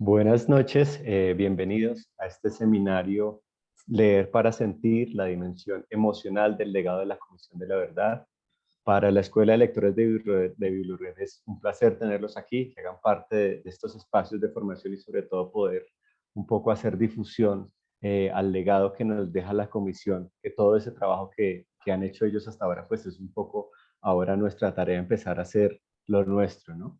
Buenas noches, bienvenidos a este seminario Leer para Sentir, la dimensión emocional del legado de la Comisión de la Verdad. Para la Escuela de Lectores de Bibliored es un placer tenerlos aquí, que hagan parte de estos espacios de formación y sobre todo poder un poco hacer difusión al legado que nos deja la Comisión, que todo ese trabajo que han hecho ellos hasta ahora, pues es un poco ahora nuestra tarea empezar a hacer lo nuestro, ¿no?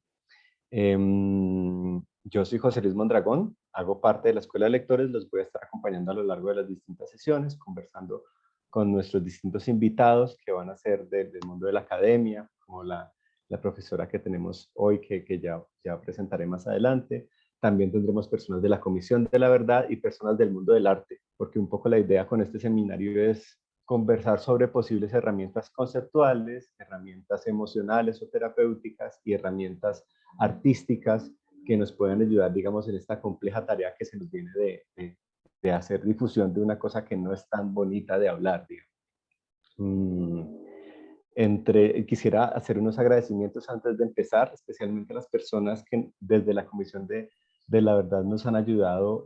Yo soy José Luis Mondragón, hago parte de la Escuela de Lectores, los voy a estar acompañando a lo largo de las distintas sesiones, conversando con nuestros distintos invitados que van a ser del mundo de la academia, como la profesora que tenemos hoy, que ya presentaré más adelante. También tendremos personas de la Comisión de la Verdad y personas del mundo del arte, porque un poco la idea con este seminario es conversar sobre posibles herramientas conceptuales, herramientas emocionales o terapéuticas y herramientas artísticas que nos puedan ayudar, digamos, en esta compleja tarea que se nos viene de hacer difusión de una cosa que no es tan bonita de hablar, digamos. Quisiera hacer unos agradecimientos antes de empezar, especialmente a las personas que desde la Comisión de la Verdad nos han ayudado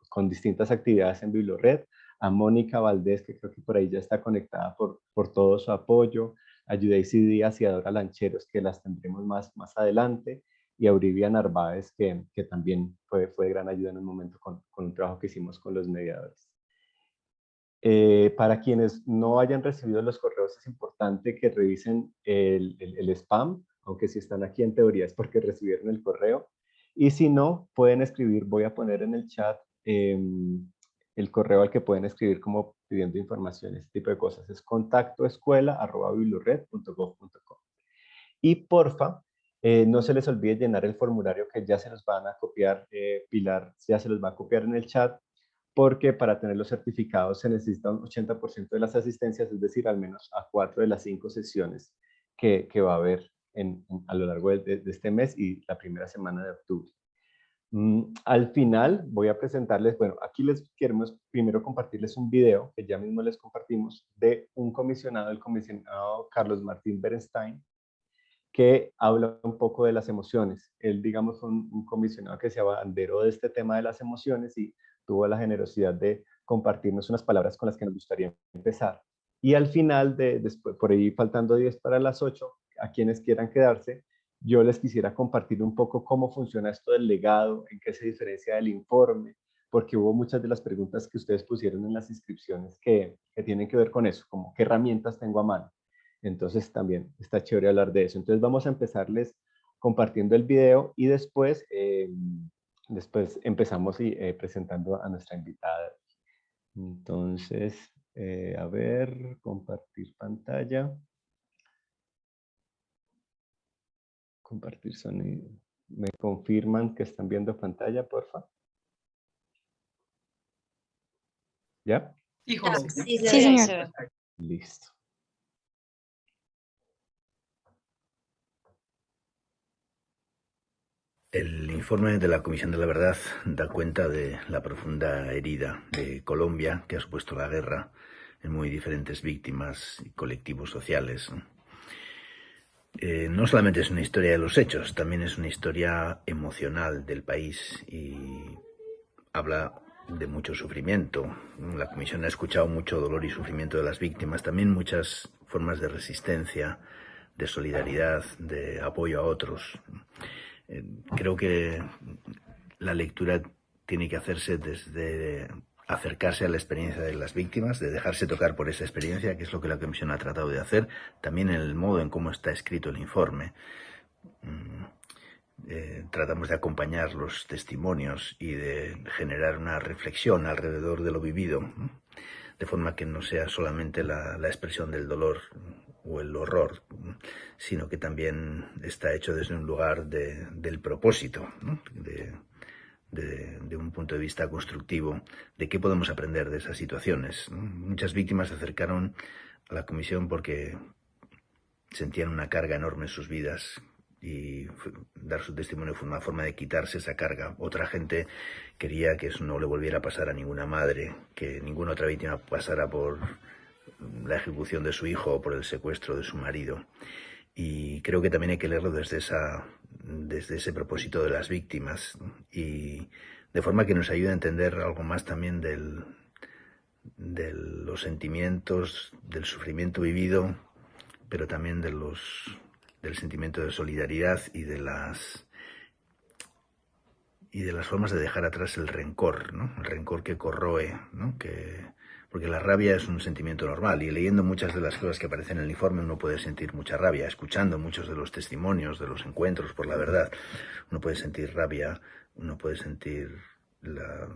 con distintas actividades en Bibliored, a Mónica Valdés, que creo que por ahí ya está conectada por todo su apoyo, a Judaisy Díaz y a Dora Lancheros, que las tendremos más adelante, y a Uribia Narváez, que también fue de gran ayuda en un momento con un trabajo que hicimos con los mediadores. Para quienes no hayan recibido los correos, es importante que revisen el spam, aunque si están aquí en teoría es porque recibieron el correo. Y si no, pueden escribir, voy a poner en el chat el correo al que pueden escribir como pidiendo información, este tipo de cosas. Es contactoescuela@bibliored.gov.co. Y porfa, no se les olvide llenar el formulario que ya se los van a copiar, Pilar ya se los va a copiar en el chat, porque para tener los certificados se necesita un 80% de las asistencias, es decir, al menos a 4 de las 5 sesiones que va a haber a lo largo de este mes y la primera semana de octubre. Al final voy a presentarles, bueno, aquí les queremos primero compartirles un video que ya mismo les compartimos de un comisionado, el comisionado Carlos Martín Berenstein, que habla un poco de las emociones. Él, digamos, fue un comisionado que se abanderó de este tema de las emociones y tuvo la generosidad de compartirnos unas palabras con las que nos gustaría empezar. Y al final, después, por ahí faltando 10 para las 8, a quienes quieran quedarse, yo les quisiera compartir un poco cómo funciona esto del legado, en qué se diferencia del informe, porque hubo muchas de las preguntas que ustedes pusieron en las inscripciones que tienen que ver con eso, como qué herramientas tengo a mano. Entonces también está chévere hablar de eso. Entonces vamos a empezarles compartiendo el video y después empezamos presentando a nuestra invitada. Entonces, a ver, compartir pantalla. Compartir sonido. ¿Me confirman que están viendo pantalla, porfa? ¿Ya? Sí, José. Sí, Sí, señor. Listo. El informe de la Comisión de la Verdad da cuenta de la profunda herida de Colombia que ha supuesto la guerra en muy diferentes víctimas y colectivos sociales. No solamente es una historia de los hechos, también es una historia emocional del país y habla de mucho sufrimiento. La Comisión ha escuchado mucho dolor y sufrimiento de las víctimas, también muchas formas de resistencia, de solidaridad, de apoyo a otros. Creo que la lectura tiene que hacerse desde acercarse a la experiencia de las víctimas, de dejarse tocar por esa experiencia, que es lo que la Comisión ha tratado de hacer, también en el modo en cómo está escrito el informe. Tratamos de acompañar los testimonios y de generar una reflexión alrededor de lo vivido, de forma que no sea solamente la expresión del dolor o el horror, sino que también está hecho desde un lugar del propósito, ¿no? de un punto de vista constructivo, de qué podemos aprender de esas situaciones, ¿no? Muchas víctimas se acercaron a la comisión porque sentían una carga enorme en sus vidas y dar su testimonio fue una forma de quitarse esa carga. Otra gente quería que eso no le volviera a pasar a ninguna madre, que ninguna otra víctima pasara por la ejecución de su hijo o por el secuestro de su marido. Y creo que también hay que leerlo desde ese propósito de las víctimas, ¿no? Y de forma que nos ayude a entender algo más también de los sentimientos, del sufrimiento vivido, pero también del sentimiento de solidaridad y de las formas de dejar atrás el rencor, ¿no? El rencor que corroe, ¿no? Porque la rabia es un sentimiento normal, y leyendo muchas de las cosas que aparecen en el informe uno puede sentir mucha rabia, escuchando muchos de los testimonios, de los encuentros por la verdad, uno puede sentir rabia, uno puede sentir la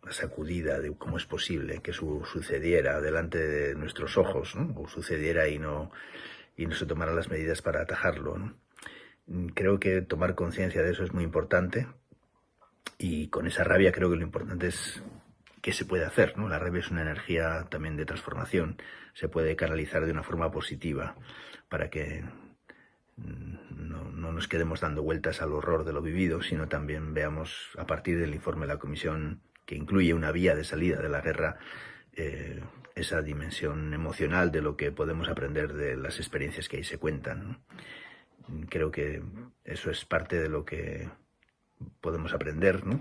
sacudida de cómo es posible que sucediera delante de nuestros ojos, ¿no? O sucediera y no se tomaran las medidas para atajarlo, ¿no? Creo que tomar conciencia de eso es muy importante, y con esa rabia creo que lo importante es qué se puede hacer, ¿no? La rabia es una energía también de transformación, se puede canalizar de una forma positiva para que no nos quedemos dando vueltas al horror de lo vivido, sino también veamos, a partir del informe de la Comisión, que incluye una vía de salida de la guerra, esa dimensión emocional de lo que podemos aprender de las experiencias que ahí se cuentan, ¿no? Creo que eso es parte de lo que podemos aprender, ¿no?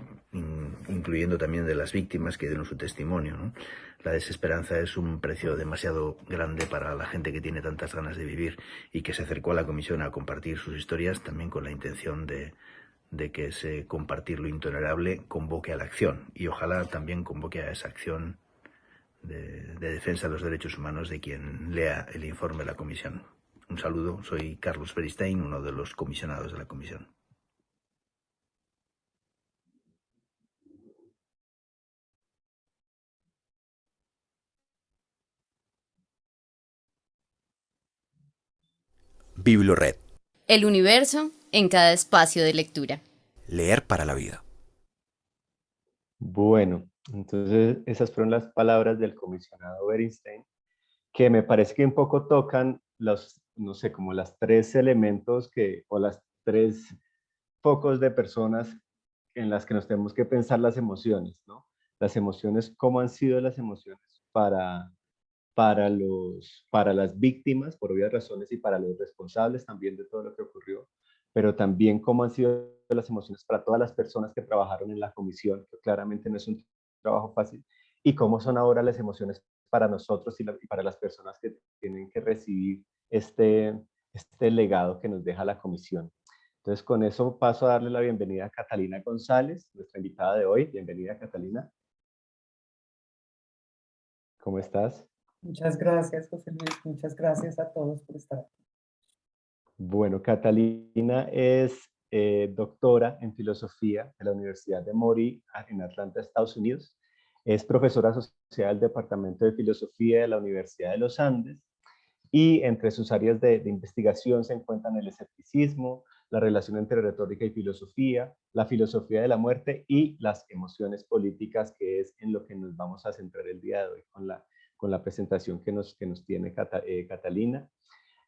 Incluyendo también de las víctimas que dieron su testimonio, ¿no? La desesperanza es un precio demasiado grande para la gente que tiene tantas ganas de vivir y que se acercó a la comisión a compartir sus historias, también con la intención de que ese compartir lo intolerable convoque a la acción, y ojalá también convoque a esa acción de defensa de los derechos humanos de quien lea el informe de la comisión. Un saludo, soy Carlos Beristain, uno de los comisionados de la comisión. Biblored. El universo en cada espacio de lectura. Leer para la vida. Bueno, entonces esas fueron las palabras del comisionado Beristain, que me parece que un poco tocan los, no sé, como las tres elementos o las tres focos de personas en las que nos tenemos que pensar las emociones, ¿no? Las emociones, cómo han sido las emociones para las víctimas, por obvias razones, y para los responsables también de todo lo que ocurrió, pero también cómo han sido las emociones para todas las personas que trabajaron en la comisión, que claramente no es un trabajo fácil, y cómo son ahora las emociones para nosotros y para las personas que tienen que recibir este legado que nos deja la comisión. Entonces, con eso paso a darle la bienvenida a Catalina González, nuestra invitada de hoy. Bienvenida, Catalina. ¿Cómo estás? Muchas gracias, José Luis. Muchas gracias a todos por estar aquí. Bueno, Catalina es doctora en filosofía de la Universidad de Emory en Atlanta, Estados Unidos. Es profesora asociada del Departamento de Filosofía de la Universidad de los Andes, y entre sus áreas de investigación se encuentran el escepticismo, la relación entre retórica y filosofía, la filosofía de la muerte y las emociones políticas, que es en lo que nos vamos a centrar el día de hoy con la presentación que nos tiene Catalina.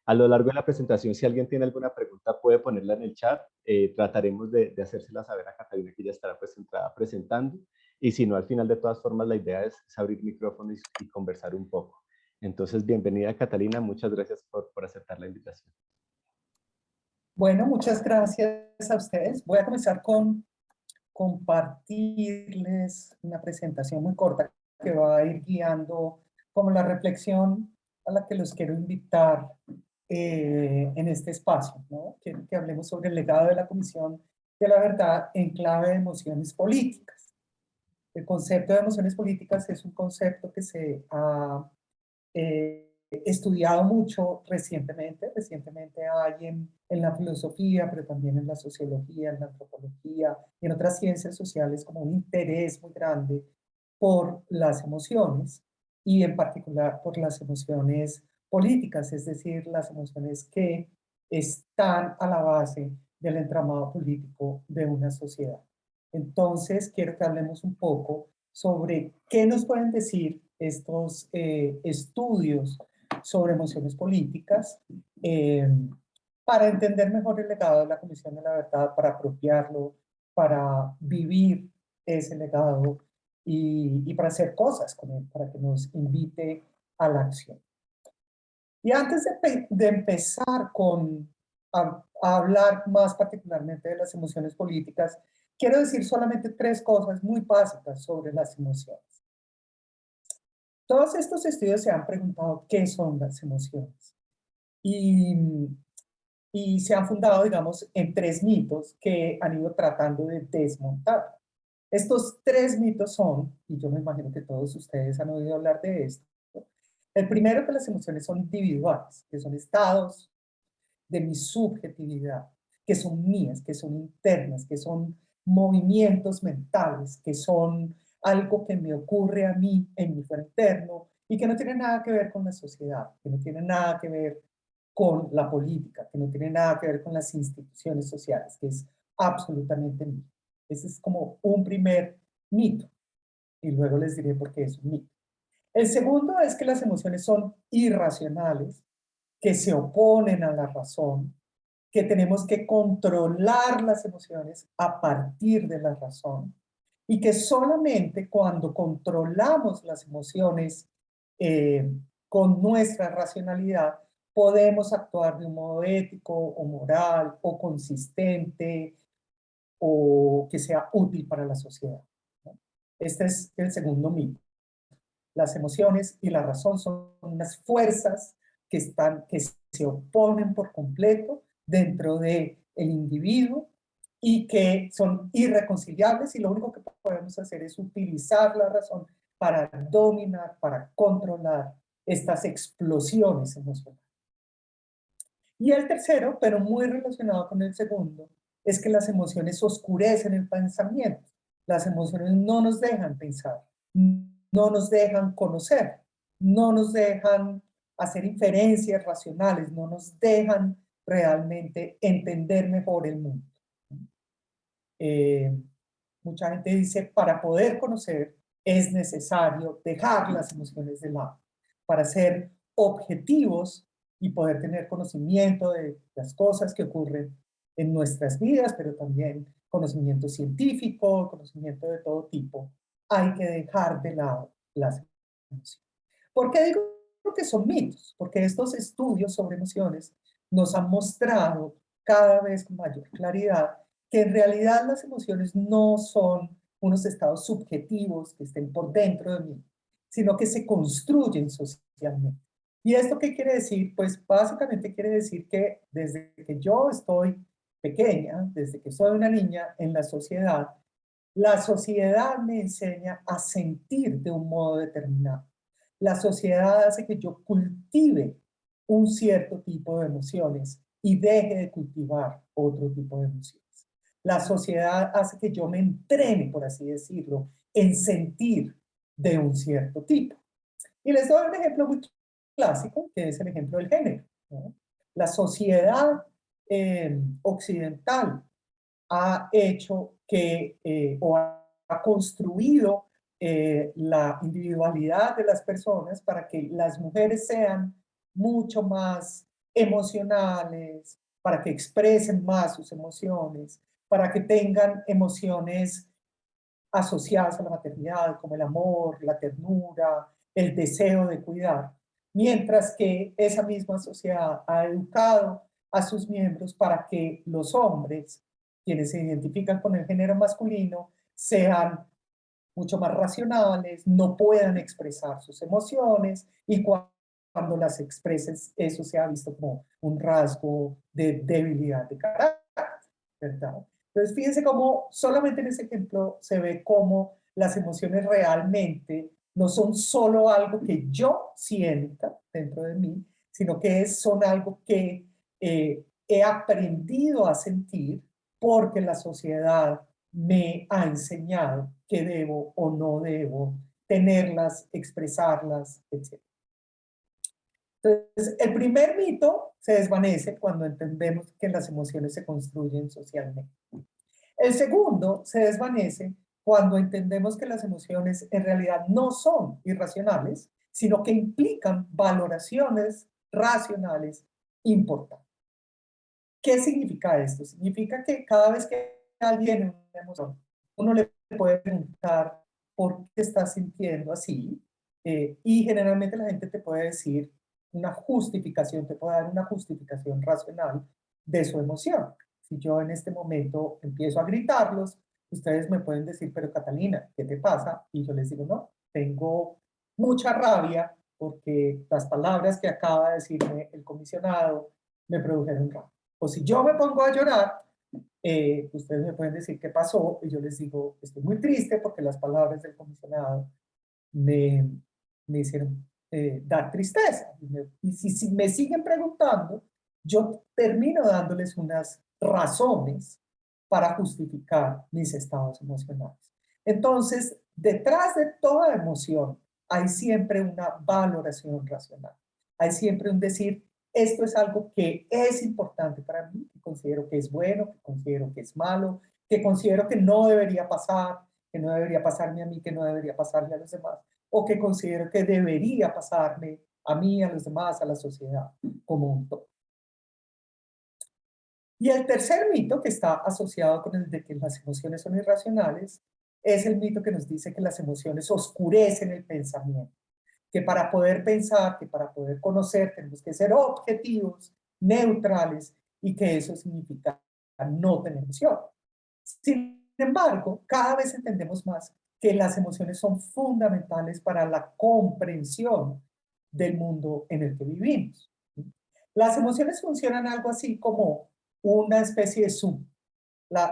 A lo largo de la presentación, si alguien tiene alguna pregunta, puede ponerla en el chat. Trataremos de hacérsela saber a Catalina, que ya estará presentada presentando. Y si no, al final, de todas formas, la idea es abrir micrófonos y conversar un poco. Entonces, bienvenida, Catalina. Muchas gracias por aceptar la invitación. Bueno, muchas gracias a ustedes. Voy a comenzar con compartirles una presentación muy corta que va a ir guiando como la reflexión a la que los quiero invitar en este espacio, ¿no? Quiero que hablemos sobre el legado de la Comisión de la Verdad en clave de emociones políticas. El concepto de emociones políticas es un concepto que se ha estudiado mucho recientemente. Recientemente hay en la filosofía, pero también en la sociología, en la antropología y en otras ciencias sociales como un interés muy grande por las emociones, y en particular por las emociones políticas, es decir, las emociones que están a la base del entramado político de una sociedad. Entonces, quiero que hablemos un poco sobre qué nos pueden decir estos estudios sobre emociones políticas, para entender mejor el legado de la Comisión de la Verdad, para apropiarlo, para vivir ese legado y para hacer cosas con él, para que nos invite a la acción. Y antes de empezar con a hablar más particularmente de las emociones políticas, quiero decir solamente 3 cosas muy básicas sobre las emociones. Todos estos estudios se han preguntado qué son las emociones y se han fundado, digamos, en 3 mitos que han ido tratando de desmontar. Estos 3 mitos son, y yo me imagino que todos ustedes han oído hablar de esto, el primero, que las emociones son individuales, que son estados de mi subjetividad, que son mías, que son internas, que son movimientos mentales, que son algo que me ocurre a mí en mi fuero interno y que no tiene nada que ver con la sociedad, que no tiene nada que ver con la política, que no tiene nada que ver con las instituciones sociales, que es absolutamente mío. Ese es como un primer mito y luego les diré por qué es un mito. El segundo es que las emociones son irracionales, que se oponen a la razón, que tenemos que controlar las emociones a partir de la razón y que solamente cuando controlamos las emociones con nuestra racionalidad podemos actuar de un modo ético o moral o consistente o que sea útil para la sociedad, ¿no? Este es el segundo mito. Las emociones y la razón son unas fuerzas que se oponen por completo dentro del individuo y que son irreconciliables y lo único que podemos hacer es utilizar la razón para dominar, para controlar estas explosiones emocionales. Y el tercero, pero muy relacionado con el segundo, es que las emociones oscurecen el pensamiento. Las emociones no nos dejan pensar, no nos dejan conocer, no nos dejan hacer inferencias racionales, no nos dejan realmente entender mejor el mundo. Mucha gente dice, para poder conocer es necesario dejar las emociones de lado, para ser objetivos y poder tener conocimiento de las cosas que ocurren en nuestras vidas, pero también conocimiento científico, conocimiento de todo tipo. Hay que dejar de lado las emociones. ¿Por qué digo que son mitos? Porque estos estudios sobre emociones nos han mostrado cada vez con mayor claridad que en realidad las emociones no son unos estados subjetivos que estén por dentro de mí, sino que se construyen socialmente. ¿Y esto qué quiere decir? Pues básicamente quiere decir que desde que yo estoy pequeña, desde que soy una niña en la sociedad me enseña a sentir de un modo determinado. La sociedad hace que yo cultive un cierto tipo de emociones y deje de cultivar otro tipo de emociones. La sociedad hace que yo me entrene, por así decirlo, en sentir de un cierto tipo. Y les doy un ejemplo muy clásico, que es el ejemplo del género, ¿no? La sociedad occidental ha hecho que, o ha construido la individualidad de las personas para que las mujeres sean mucho más emocionales, para que expresen más sus emociones, para que tengan emociones asociadas a la maternidad, como el amor, la ternura, el deseo de cuidar, mientras que esa misma sociedad ha educado a sus miembros para que los hombres, quienes se identifican con el género masculino, sean mucho más racionales, no puedan expresar sus emociones y cuando las expreses eso se ha visto como un rasgo de debilidad de carácter, ¿verdad? Entonces fíjense cómo solamente en ese ejemplo se ve cómo las emociones realmente no son solo algo que yo sienta dentro de mí, sino que son algo que he aprendido a sentir porque la sociedad me ha enseñado que debo o no debo tenerlas, expresarlas, etc. Entonces, el primer mito se desvanece cuando entendemos que las emociones se construyen socialmente. El segundo se desvanece cuando entendemos que las emociones en realidad no son irracionales, sino que implican valoraciones racionales importantes. ¿Qué significa esto? Significa que cada vez que alguien tiene una emoción, uno le puede preguntar por qué está sintiendo así, y generalmente la gente te puede decir una justificación, te puede dar una justificación racional de su emoción. Si yo en este momento empiezo a gritarlos, ustedes me pueden decir, pero Catalina, ¿qué te pasa? Y yo les digo, no, tengo mucha rabia porque las palabras que acaba de decirme el comisionado me produjeron rabia. O si yo me pongo a llorar, ustedes me pueden decir qué pasó y yo les digo, estoy muy triste porque las palabras del comisionado me, me hicieron dar tristeza. Y si me siguen preguntando, yo termino dándoles unas razones para justificar mis estados emocionales. Entonces, detrás de toda emoción hay siempre una valoración racional. Hay siempre un decir, esto es algo que es importante para mí, que considero que es bueno, que considero que es malo, que considero que no debería pasar, que no debería pasarme a mí, que no debería pasarle a los demás, o que considero que debería pasarme a mí, a los demás, a la sociedad como un todo. Y el tercer mito que está asociado con el de que las emociones son irracionales es el mito que nos dice que las emociones oscurecen el pensamiento, que para poder pensar, que para poder conocer tenemos que ser objetivos, neutrales y que eso significa no tener emoción. Sin embargo, cada vez entendemos más que las emociones son fundamentales para la comprensión del mundo en el que vivimos. Las emociones funcionan algo así como una especie de zoom.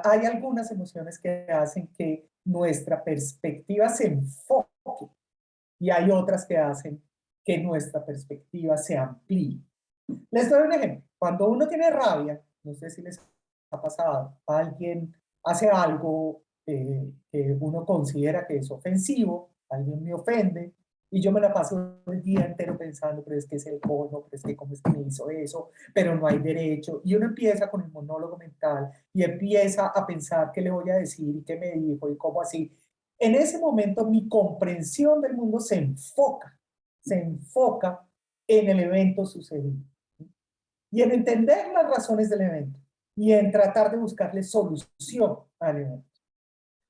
Hay algunas emociones que hacen que nuestra perspectiva se enfoque y hay otras que hacen que nuestra perspectiva se amplíe. Les doy un ejemplo. Cuando uno tiene rabia, no sé si les ha pasado, alguien hace algo que uno considera que es ofensivo, alguien me ofende, y yo me la paso el día entero pensando, pero es que es el colmo, pero es que cómo es que me hizo eso, pero no hay derecho. Y uno empieza con el monólogo mental y empieza a pensar qué le voy a decir y qué me dijo y cómo así. En ese momento mi comprensión del mundo se enfoca en el evento sucedido y en entender las razones del evento y en tratar de buscarle solución al evento.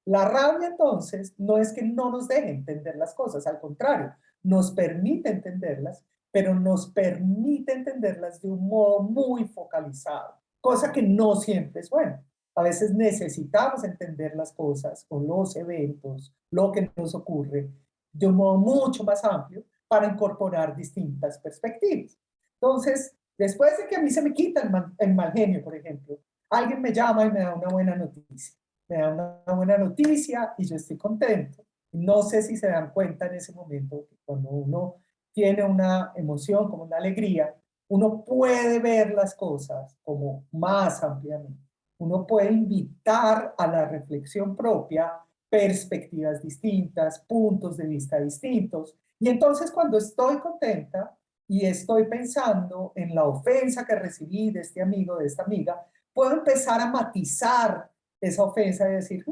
La rabia entonces no es que no nos deje entender las cosas, al contrario, nos permite entenderlas, pero nos permite entenderlas de un modo muy focalizado, cosa que no siempre es bueno. A veces necesitamos entender las cosas o los eventos, lo que nos ocurre, de un modo mucho más amplio para incorporar distintas perspectivas. Entonces, después de que a mí se me quita el mal genio, por ejemplo, alguien me llama y me da una buena noticia. Me da una buena noticia y yo estoy contento. No sé si se dan cuenta en ese momento que cuando uno tiene una emoción como una alegría, uno puede ver las cosas como más ampliamente. Uno puede invitar a la reflexión propia perspectivas distintas, puntos de vista distintos. Y entonces cuando estoy contenta y estoy pensando en la ofensa que recibí de este amigo, de esta amiga, puedo empezar a matizar esa ofensa y decir,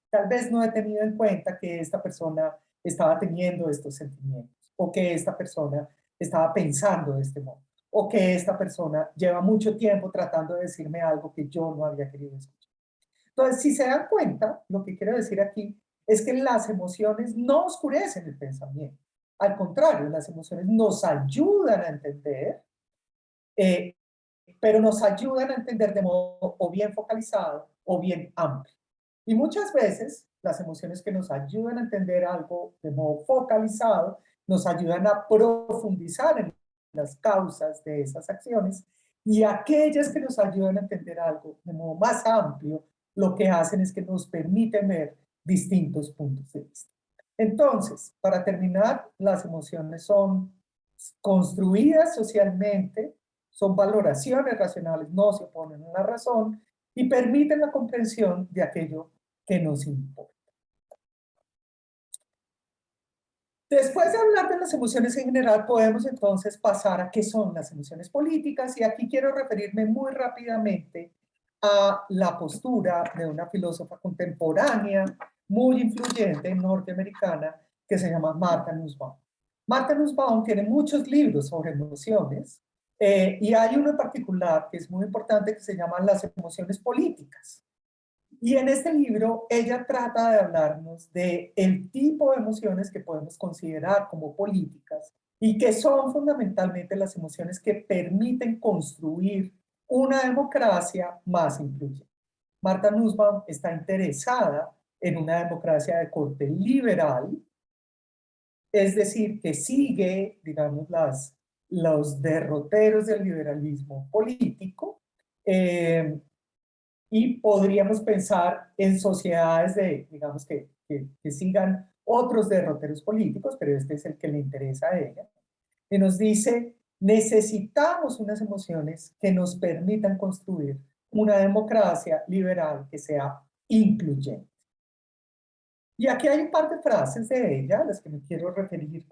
tal vez no he tenido en cuenta que esta persona estaba teniendo estos sentimientos, o que esta persona estaba pensando de este modo, o que esta persona lleva mucho tiempo tratando de decirme algo que yo no había querido escuchar. Entonces, si se dan cuenta, lo que quiero decir aquí es que las emociones no oscurecen el pensamiento. Al contrario, las emociones nos ayudan a entender, pero nos ayudan a entender de modo o bien focalizado o bien amplio. Y muchas veces las emociones que nos ayudan a entender algo de modo focalizado nos ayudan a profundizar en las causas de esas acciones, y aquellas que nos ayudan a entender algo de modo más amplio, lo que hacen es que nos permiten ver distintos puntos de vista. Entonces, para terminar, las emociones son construidas socialmente, son valoraciones racionales, no se oponen a la razón y permiten la comprensión de aquello que nos importa. Después de hablar de las emociones en general, podemos entonces pasar a qué son las emociones políticas, y aquí quiero referirme muy rápidamente a la postura de una filósofa contemporánea muy influyente norteamericana que se llama Martha Nussbaum. Martha Nussbaum tiene muchos libros sobre emociones, y hay uno en particular que es muy importante que se llama Las emociones políticas. Y en este libro ella trata de hablarnos de el tipo de emociones que podemos considerar como políticas y que son fundamentalmente las emociones que permiten construir una democracia más incluyente. Martha Nussbaum está interesada en una democracia de corte liberal, es decir, que sigue, digamos, los derroteros del liberalismo político, y podríamos pensar en sociedades digamos, que sigan otros derroteros políticos, pero este es el que le interesa a ella, que nos dice, necesitamos unas emociones que nos permitan construir una democracia liberal que sea incluyente. Y aquí hay un par de frases de ella, a las que me quiero referir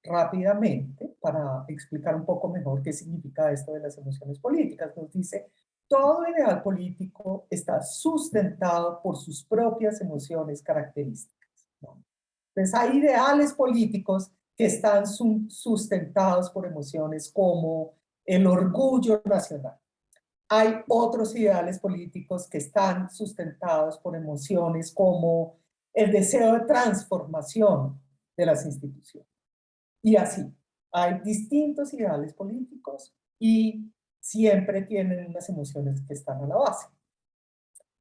rápidamente para explicar un poco mejor qué significa esto de las emociones políticas. Nos dice, todo ideal político está sustentado por sus propias emociones características, ¿no? Entonces hay ideales políticos que están sustentados por emociones como el orgullo nacional. Hay otros ideales políticos que están sustentados por emociones como el deseo de transformación de las instituciones. Y así, hay distintos ideales políticos y siempre tienen unas emociones que están a la base.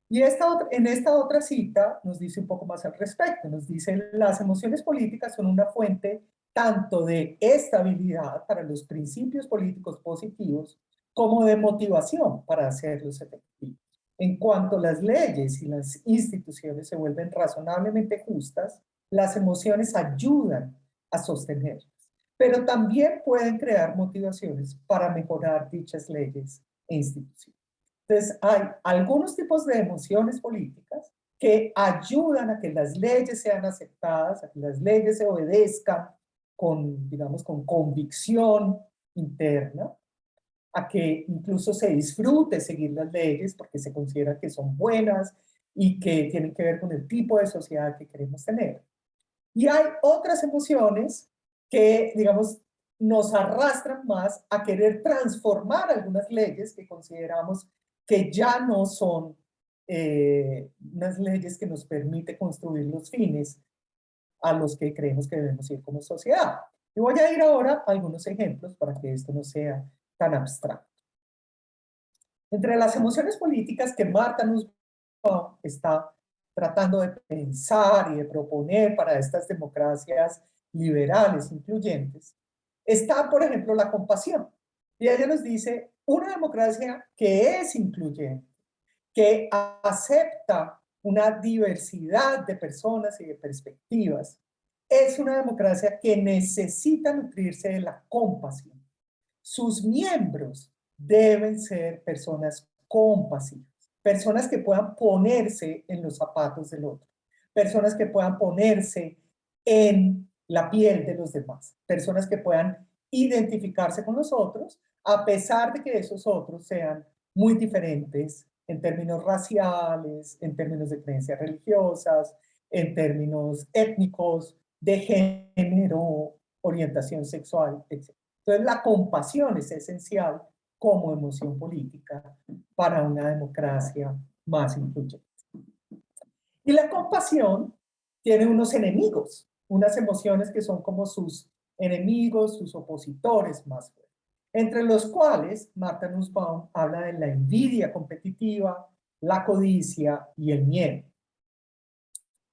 Y en esta otra cita nos dice un poco más al respecto. Nos dice, las emociones políticas son una fuente tanto de estabilidad para los principios políticos positivos como de motivación para hacerlos efectivos. En cuanto las leyes y las instituciones se vuelven razonablemente justas, las emociones ayudan a sostenerlas, pero también pueden crear motivaciones para mejorar dichas leyes e instituciones. Entonces, hay algunos tipos de emociones políticas que ayudan a que las leyes sean aceptadas, a que las leyes se obedezcan con, digamos, con convicción interna, a que incluso se disfrute seguir las leyes porque se considera que son buenas y que tienen que ver con el tipo de sociedad que queremos tener. Y hay otras emociones que, digamos, nos arrastran más a querer transformar algunas leyes que consideramos que ya no son unas leyes que nos permiten construir los fines a los que creemos que debemos ir como sociedad. Y voy a ir ahora a algunos ejemplos para que esto no sea tan abstracto. Entre las emociones políticas que Martha Nussbaum está tratando de pensar y de proponer para estas democracias liberales, incluyentes, está, por ejemplo, la compasión. Y ella nos dice, una democracia que es incluyente, que acepta una diversidad de personas y de perspectivas, es una democracia que necesita nutrirse de la compasión. Sus miembros deben ser personas compasivas, personas que puedan ponerse en los zapatos del otro, personas que puedan ponerse en la piel de los demás, personas que puedan identificarse con los otros, a pesar de que esos otros sean muy diferentes en términos raciales, en términos de creencias religiosas, en términos étnicos, de género, orientación sexual, etc. Entonces, la compasión es esencial como emoción política para una democracia más incluyente. Y la compasión tiene unos enemigos, unas emociones que son como sus enemigos, sus opositores más fuertes, entre los cuales Martha Nussbaum habla de la envidia competitiva, la codicia y el miedo.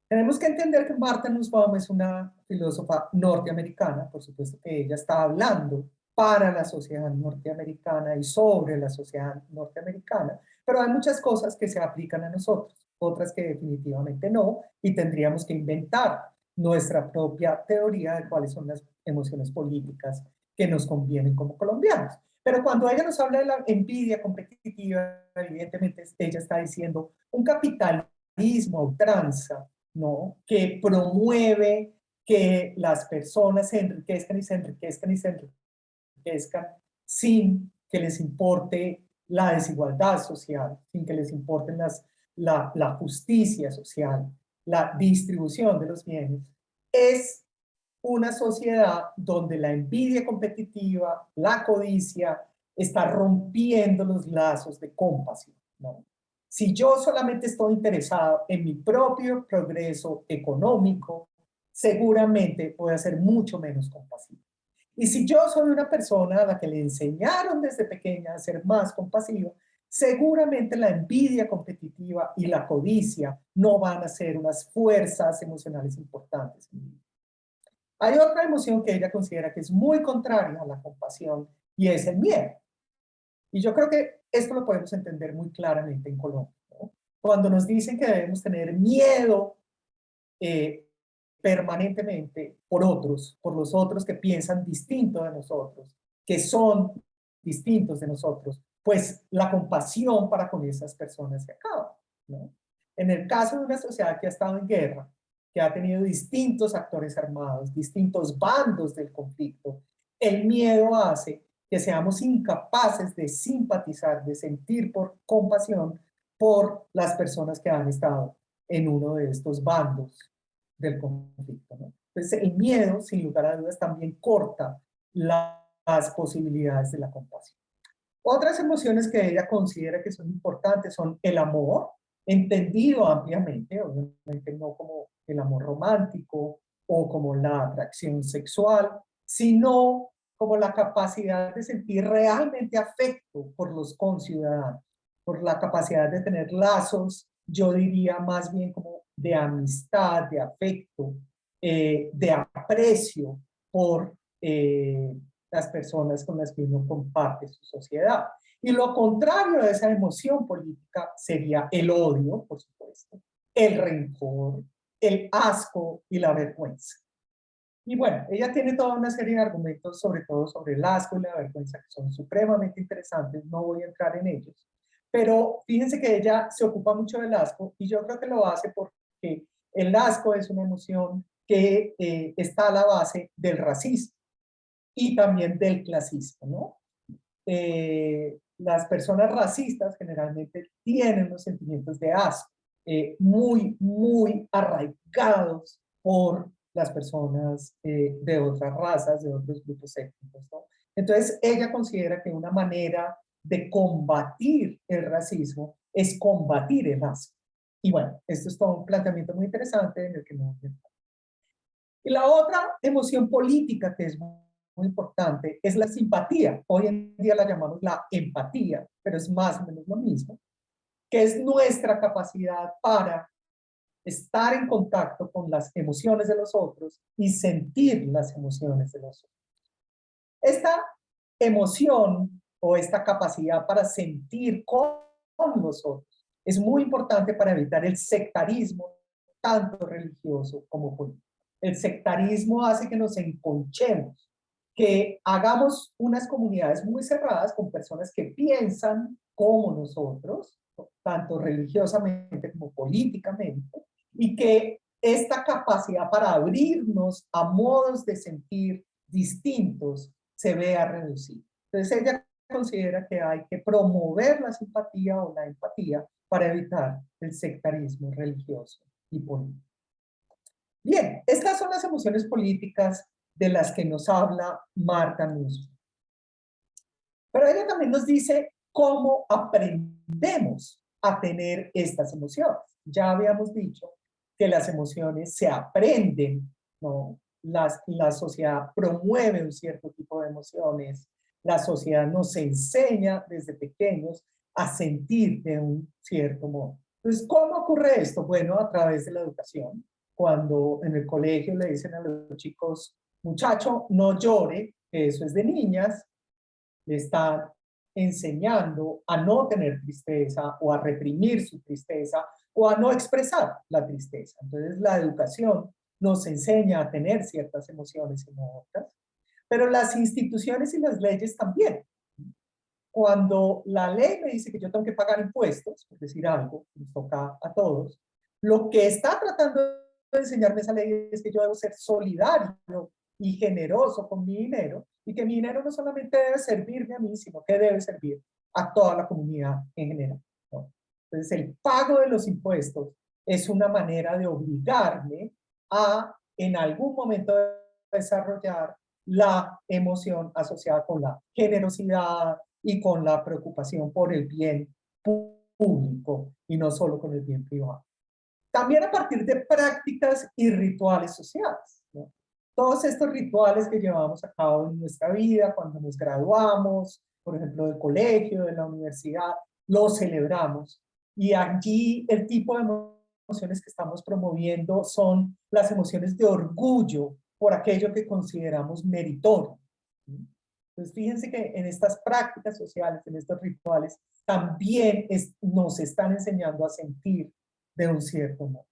Tenemos que entender que Martha Nussbaum es una filósofa norteamericana, por supuesto que ella está hablando para la sociedad norteamericana y sobre la sociedad norteamericana, pero hay muchas cosas que se aplican a nosotros, otras que definitivamente no, y tendríamos que inventar nuestra propia teoría de cuáles son las emociones políticas que nos convienen como colombianos. Pero cuando ella nos habla de la envidia competitiva, evidentemente ella está diciendo un capitalismo a ultranza, ¿no? Que promueve que las personas se enriquezcan y se enriquezcan y se enriquezcan sin que les importe la desigualdad social, sin que les importe la justicia social, la distribución de los bienes. Es una sociedad donde la envidia competitiva, la codicia, está rompiendo los lazos de compasión, ¿no? Si yo solamente estoy interesado en mi propio progreso económico, seguramente voy a ser mucho menos compasivo. Y si yo soy una persona a la que le enseñaron desde pequeña a ser más compasiva, seguramente la envidia competitiva y la codicia no van a ser unas fuerzas emocionales importantes. Hay otra emoción que ella considera que es muy contraria a la compasión y es el miedo. Y yo creo que esto lo podemos entender muy claramente en Colombia, ¿no? Cuando nos dicen que debemos tener miedo permanentemente por otros, por los otros que piensan distinto de nosotros, que son distintos de nosotros, pues la compasión para con esas personas se acaba, ¿no? En el caso de una sociedad que ha estado en guerra, que ha tenido distintos actores armados, distintos bandos del conflicto, el miedo hace que seamos incapaces de simpatizar, de sentir por compasión por las personas que han estado en uno de estos bandos del conflicto, ¿no? Entonces, el miedo, sin lugar a dudas, también corta las posibilidades de la compasión. Otras emociones que ella considera que son importantes son el amor, entendido ampliamente, obviamente no como el amor romántico o como la atracción sexual, sino como la capacidad de sentir realmente afecto por los conciudadanos, por la capacidad de tener lazos, yo diría más bien como de amistad, de afecto, de aprecio por las personas con las que uno comparte su sociedad. Y lo contrario de esa emoción política sería el odio, por supuesto, el rencor, el asco y la vergüenza. Y bueno, ella tiene toda una serie de argumentos, sobre todo sobre el asco y la vergüenza, que son supremamente interesantes, no voy a entrar en ellos. Pero fíjense que ella se ocupa mucho del asco y yo creo que lo hace porque el asco es una emoción que está a la base del racismo y también del clasismo, ¿no? Las personas racistas generalmente tienen unos sentimientos de asco muy arraigados por las personas de otras razas, de otros grupos étnicos, ¿no? Entonces, ella considera que una manera de combatir el racismo es combatir el asco. Y bueno, esto es todo un planteamiento muy interesante en el que no voy a entrar. Y la otra emoción política que es muy importante es la simpatía. Hoy en día la llamamos la empatía, pero es más o menos lo mismo, que es nuestra capacidad para estar en contacto con las emociones de los otros y sentir las emociones de los otros. Esta emoción o esta capacidad para sentir con los otros es muy importante para evitar el sectarismo, tanto religioso como político. El sectarismo hace que nos enconchemos, que hagamos unas comunidades muy cerradas con personas que piensan como nosotros, tanto religiosamente como políticamente, y que esta capacidad para abrirnos a modos de sentir distintos se vea reducida. Entonces ella considera que hay que promover la simpatía o la empatía para evitar el sectarismo religioso y político. Bien, estas son las emociones políticas de las que nos habla Marta Nussbaum. Pero ella también nos dice cómo aprendemos a tener estas emociones. Ya habíamos dicho que las emociones se aprenden, ¿no? La sociedad promueve un cierto tipo de emociones, la sociedad nos enseña desde pequeños a sentir de un cierto modo. Entonces, ¿cómo ocurre esto? Bueno, a través de la educación. Cuando en el colegio le dicen a los chicos, muchacho, no llore, que eso es de niñas, le están enseñando a no tener tristeza o a reprimir su tristeza o a no expresar la tristeza. Entonces la educación nos enseña a tener ciertas emociones y no otras, pero las instituciones y las leyes también. Cuando la ley me dice que yo tengo que pagar impuestos, por decir algo, nos toca a todos, lo que está tratando de enseñarme esa ley es que yo debo ser solidario y generoso con mi dinero, y que mi dinero no solamente debe servirme a mí, sino que debe servir a toda la comunidad en general, ¿no? Entonces, el pago de los impuestos es una manera de obligarme a, en algún momento, desarrollar la emoción asociada con la generosidad y con la preocupación por el bien público y no solo con el bien privado. También a partir de prácticas y rituales sociales, ¿no? todos estos rituales que llevamos a cabo en nuestra vida, cuando nos graduamos, por ejemplo, del colegio, de la universidad, los celebramos. Y allí el tipo de emociones que estamos promoviendo son las emociones de orgullo por aquello que consideramos meritorio. Entonces, fíjense que en estas prácticas sociales, en estos rituales, también nos están enseñando a sentir de un cierto modo.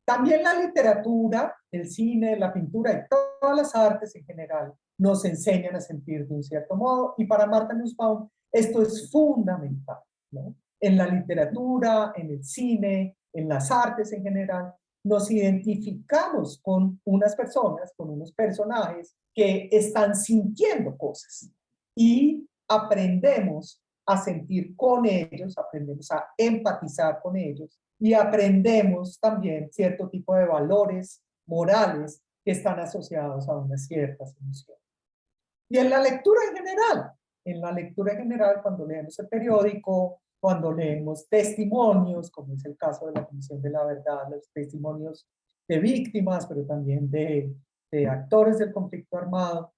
También la literatura, el cine, la pintura y todas las artes en general nos enseñan a sentir de un cierto modo, y para Martha Nussbaum esto es fundamental, ¿no? En la literatura, en el cine, en las artes en general, nos identificamos con unas personas, con unos personajes que están sintiendo cosas y aprendemos a sentir con ellos, aprendemos a empatizar con ellos y aprendemos también cierto tipo de valores morales que están asociados a unas ciertas emociones. Y en la lectura en general, cuando leemos el periódico, cuando leemos testimonios, como es el caso de la Comisión de la Verdad, los testimonios de víctimas, pero también de actores del conflicto armado,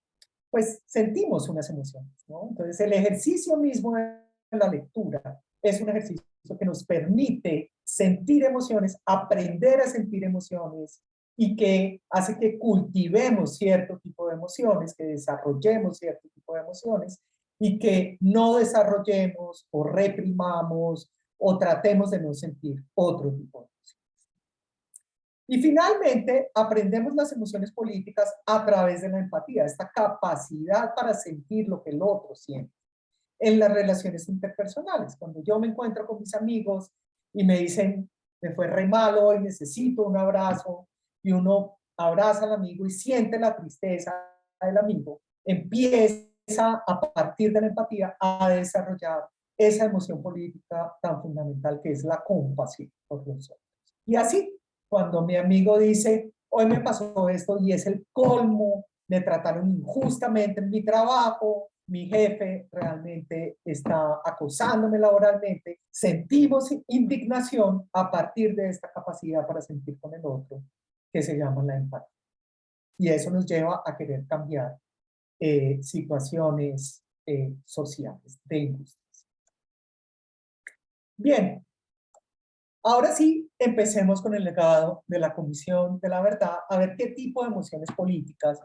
pues sentimos unas emociones, ¿no? Entonces el ejercicio mismo de la lectura es un ejercicio que nos permite sentir emociones, aprender a sentir emociones, y que hace que cultivemos cierto tipo de emociones, que desarrollemos cierto tipo de emociones, y que no desarrollemos o reprimamos o tratemos de no sentir otro tipo de emociones. Y finalmente, aprendemos las emociones políticas a través de la empatía, esta capacidad para sentir lo que el otro siente. En las relaciones interpersonales, cuando yo me encuentro con mis amigos y me dicen, me fue re mal hoy, necesito un abrazo, y uno abraza al amigo y siente la tristeza del amigo, empieza a partir de la empatía a desarrollar esa emoción política tan fundamental que es la compasión por los otros. Y así, cuando mi amigo dice, hoy me pasó esto y es el colmo, me trataron injustamente en mi trabajo, mi jefe realmente está acosándome laboralmente, sentimos indignación a partir de esta capacidad para sentir con el otro, que se llama la empatía. Y eso nos lleva a querer cambiar situaciones sociales de injusticia. Bien, ahora sí, empecemos con el legado de la Comisión de la Verdad, a ver qué tipo de emociones políticas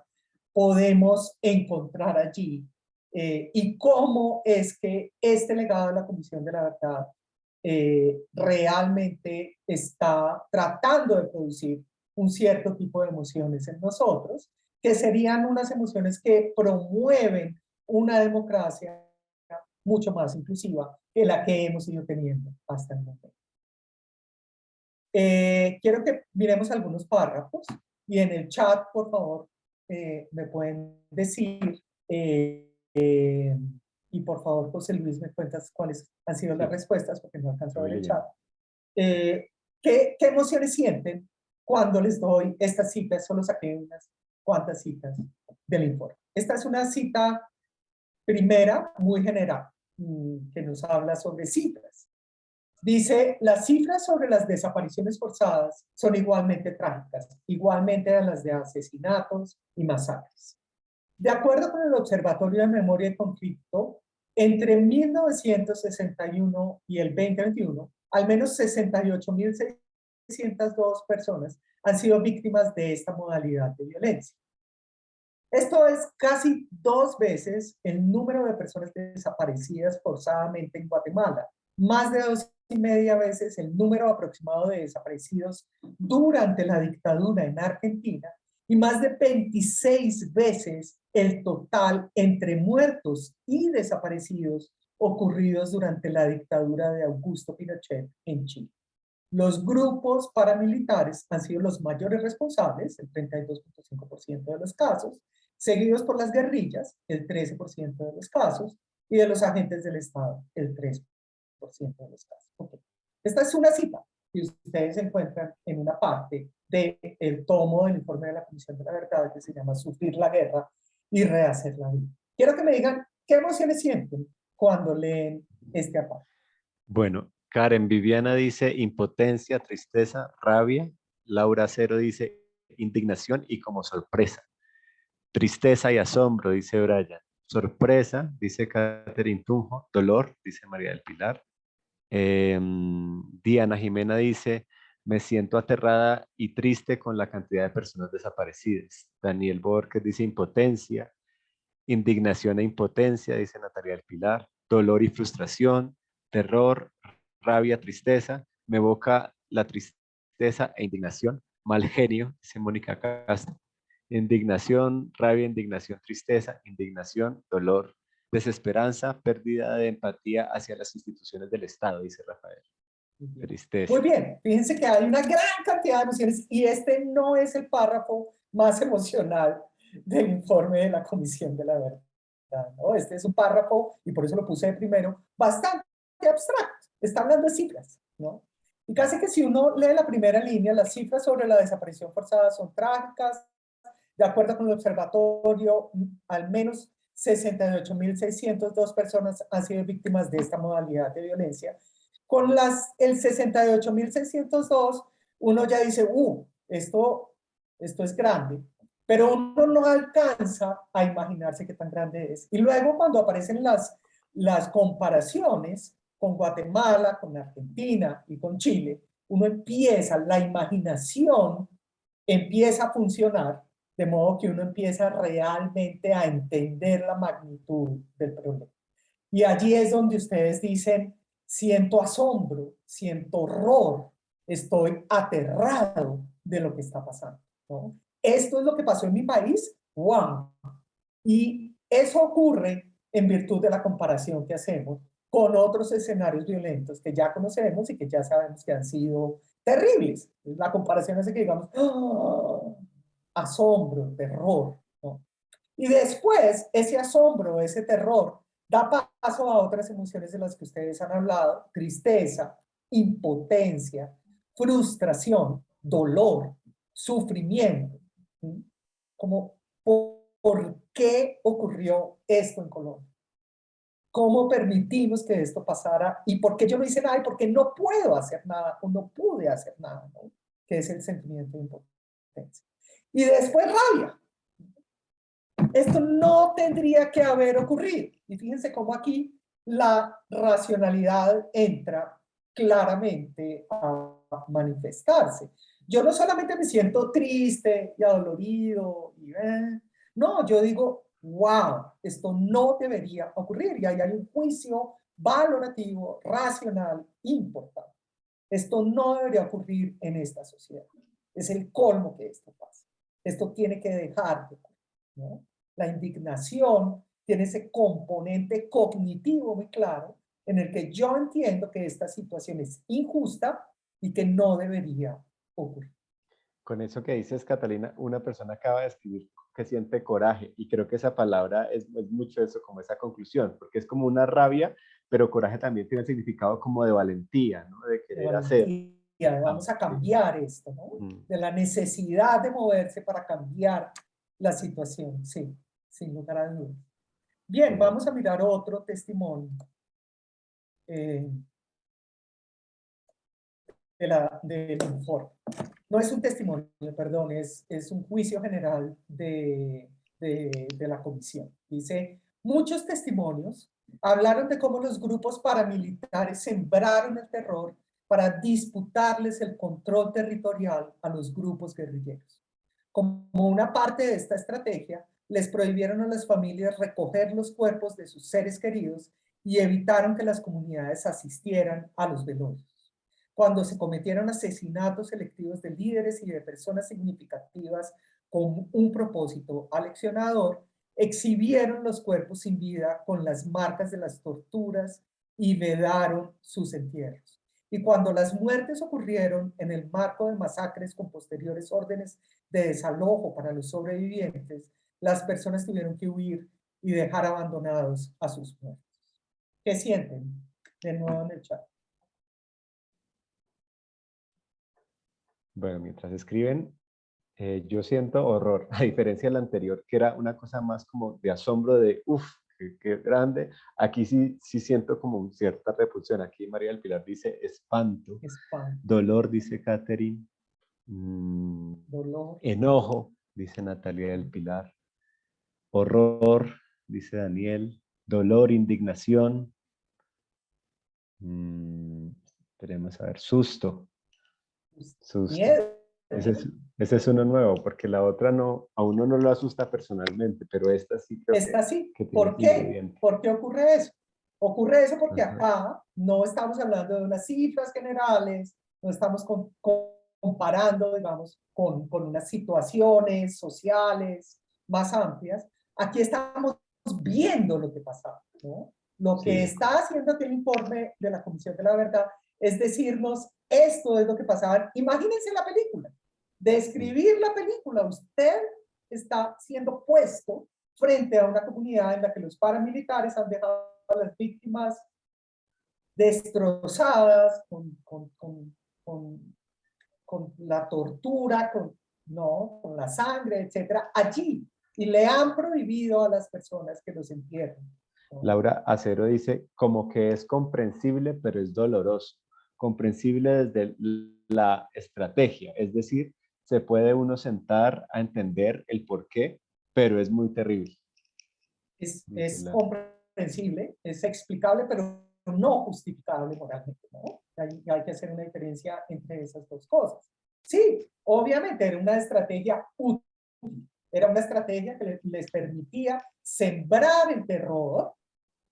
podemos encontrar allí, y cómo es que este legado de la Comisión de la Verdad realmente está tratando de producir un cierto tipo de emociones en nosotros, que serían unas emociones que promueven una democracia mucho más inclusiva que la que hemos ido teniendo hasta el momento. Quiero que miremos algunos párrafos y en el chat, por favor, me pueden decir, y por favor, José Luis, me cuentas cuáles han sido las respuestas, porque no alcanzo a ver el chat. ¿Qué emociones sienten cuando les doy estas citas? Solo saqué unas cuantas citas del informe. Esta es una cita primera, muy general, que nos habla sobre cifras. Dice, las cifras sobre las desapariciones forzadas son igualmente trágicas, igualmente a las de asesinatos y masacres. De acuerdo con el Observatorio de Memoria y Conflicto, entre 1961 y el 2021, al menos 68.602 personas han sido víctimas de esta modalidad de violencia. Esto es casi 2 veces el número de personas desaparecidas forzadamente en Guatemala, más de 2,5 veces el número aproximado de desaparecidos durante la dictadura en Argentina, y más de 26 veces el total entre muertos y desaparecidos ocurridos durante la dictadura de Augusto Pinochet en Chile. Los grupos paramilitares han sido los mayores responsables, el 32,5% de los casos, seguidos por las guerrillas, el 13% de los casos, y de los agentes del Estado, el 3% de los casos. Okay. Esta es una cita que ustedes encuentran en una parte del tomo del informe de la Comisión de la Verdad, que se llama Sufrir la guerra y rehacer la vida. Quiero que me digan qué emociones sienten cuando leen este aparte. Bueno, Karen Viviana dice impotencia, tristeza, rabia. Laura Cero dice indignación y como sorpresa. Tristeza y asombro, dice Brian. Sorpresa, dice Catherine Tunjo. Dolor, dice María del Pilar. Diana Jimena dice, me siento aterrada y triste con la cantidad de personas desaparecidas. Daniel Borges dice impotencia, indignación e impotencia, dice Natalia del Pilar. Dolor y frustración, terror, rabia, tristeza. Me evoca la tristeza e indignación. Mal genio, dice Mónica Castro. Indignación, rabia, indignación, tristeza, indignación, dolor, desesperanza, pérdida de empatía hacia las instituciones del Estado, dice Rafael. Tristeza. Muy bien, fíjense que hay una gran cantidad de emociones y este no es el párrafo más emocional del informe de la Comisión de la Verdad, ¿no? Este es un párrafo, y por eso lo puse de primero, bastante abstracto, está hablando de cifras, ¿no? Y casi que si uno lee la primera línea, las cifras sobre la desaparición forzada son trágicas. De acuerdo con el observatorio, al menos 68.602 personas han sido víctimas de esta modalidad de violencia. Con el 68.602, uno ya dice, esto es grande, pero uno no alcanza a imaginarse qué tan grande es. Y luego cuando aparecen las comparaciones con Guatemala, con Argentina y con Chile, la imaginación empieza a funcionar, de modo que uno empieza realmente a entender la magnitud del problema. Y allí es donde ustedes dicen, siento asombro, siento horror, estoy aterrado de lo que está pasando, ¿no? Esto es lo que pasó en mi país, ¡wow! Y eso ocurre en virtud de la comparación que hacemos con otros escenarios violentos que ya conocemos y que ya sabemos que han sido terribles. La comparación hace que digamos, ¡oh! Asombro, terror, ¿no? Y después, ese asombro, ese terror, da paso a otras emociones de las que ustedes han hablado: tristeza, impotencia, frustración, dolor, sufrimiento. ¿Sí? Como, ¿por qué ocurrió esto en Colombia? ¿Cómo permitimos que esto pasara? ¿Y por qué yo no hice nada? ¿Y por qué no puedo hacer nada? O no pude hacer nada, ¿no? Que es el sentimiento de impotencia. Y después rabia. Esto no tendría que haber ocurrido. Y fíjense cómo aquí la racionalidad entra claramente a manifestarse. Yo no solamente me siento triste y adolorido, no, yo digo, wow, esto no debería ocurrir. Y ahí hay un juicio valorativo, racional, importante. Esto no debería ocurrir en esta sociedad. Es el colmo que esto pasa. Esto tiene que dejar de ocurrir, ¿no? La indignación tiene ese componente cognitivo muy claro en el que yo entiendo que esta situación es injusta y que no debería ocurrir. Con eso que dices, Catalina, una persona acaba de escribir que siente coraje y creo que esa palabra es mucho eso, como esa conclusión, porque es como una rabia, pero coraje también tiene el significado como de valentía, ¿no? De querer hacer. Vamos a cambiar esto, ¿no? De la necesidad de moverse para cambiar la situación, sí, sin lugar a dudas. Bien, vamos a mirar otro testimonio del informe. No es un testimonio, perdón, es un juicio general de la comisión. Dice, muchos testimonios hablaron de cómo los grupos paramilitares sembraron el terror para disputarles el control territorial a los grupos guerrilleros. Como una parte de esta estrategia, les prohibieron a las familias recoger los cuerpos de sus seres queridos y evitaron que las comunidades asistieran a los velorios. Cuando se cometieron asesinatos selectivos de líderes y de personas significativas con un propósito aleccionador, exhibieron los cuerpos sin vida con las marcas de las torturas y vedaron sus entierros. Y cuando las muertes ocurrieron en el marco de masacres con posteriores órdenes de desalojo para los sobrevivientes, las personas tuvieron que huir y dejar abandonados a sus muertos. ¿Qué sienten? De nuevo en el chat. Bueno, mientras escriben, yo siento horror, a diferencia del anterior, que era una cosa más como de asombro, de uff, qué grande. Aquí sí siento como cierta repulsión. Aquí María del Pilar dice espanto. Espanto. Dolor, dice Catherine. dolor, enojo, dice Natalia del Pilar, horror, dice Daniel, dolor, indignación, esperemos a ver, susto, susto. miedo. Ese es, ese es uno nuevo, porque la otra no, a uno no lo asusta personalmente, pero esta sí creo Está así. que tiene ¿Por ese qué? ingrediente. ¿Por qué ocurre eso? Ocurre eso porque Ajá. acá no estamos hablando de unas cifras generales, no estamos comparando, digamos, con unas situaciones sociales más amplias. Aquí estamos viendo lo que pasaba, ¿no? Lo Sí, que de está acuerdo. haciendo aquel informe de la Comisión de la Verdad es decirnos, esto es lo que pasaba. Imagínense la película. Describir la película, usted está siendo puesto frente a una comunidad en la que los paramilitares han dejado a las víctimas destrozadas con la tortura, ¿no? Con la sangre, etcétera, allí. Y le han prohibido a las personas que los entierren, ¿no? Laura Acero dice, como que es comprensible, pero es doloroso. Comprensible desde la estrategia, es decir, se puede uno sentar a entender el por qué, pero es muy terrible. Es comprensible, es explicable, pero no justificable moralmente, ¿no? Hay que hacer una diferencia entre esas dos cosas. Sí, obviamente era una estrategia útil, era una estrategia que les permitía sembrar el terror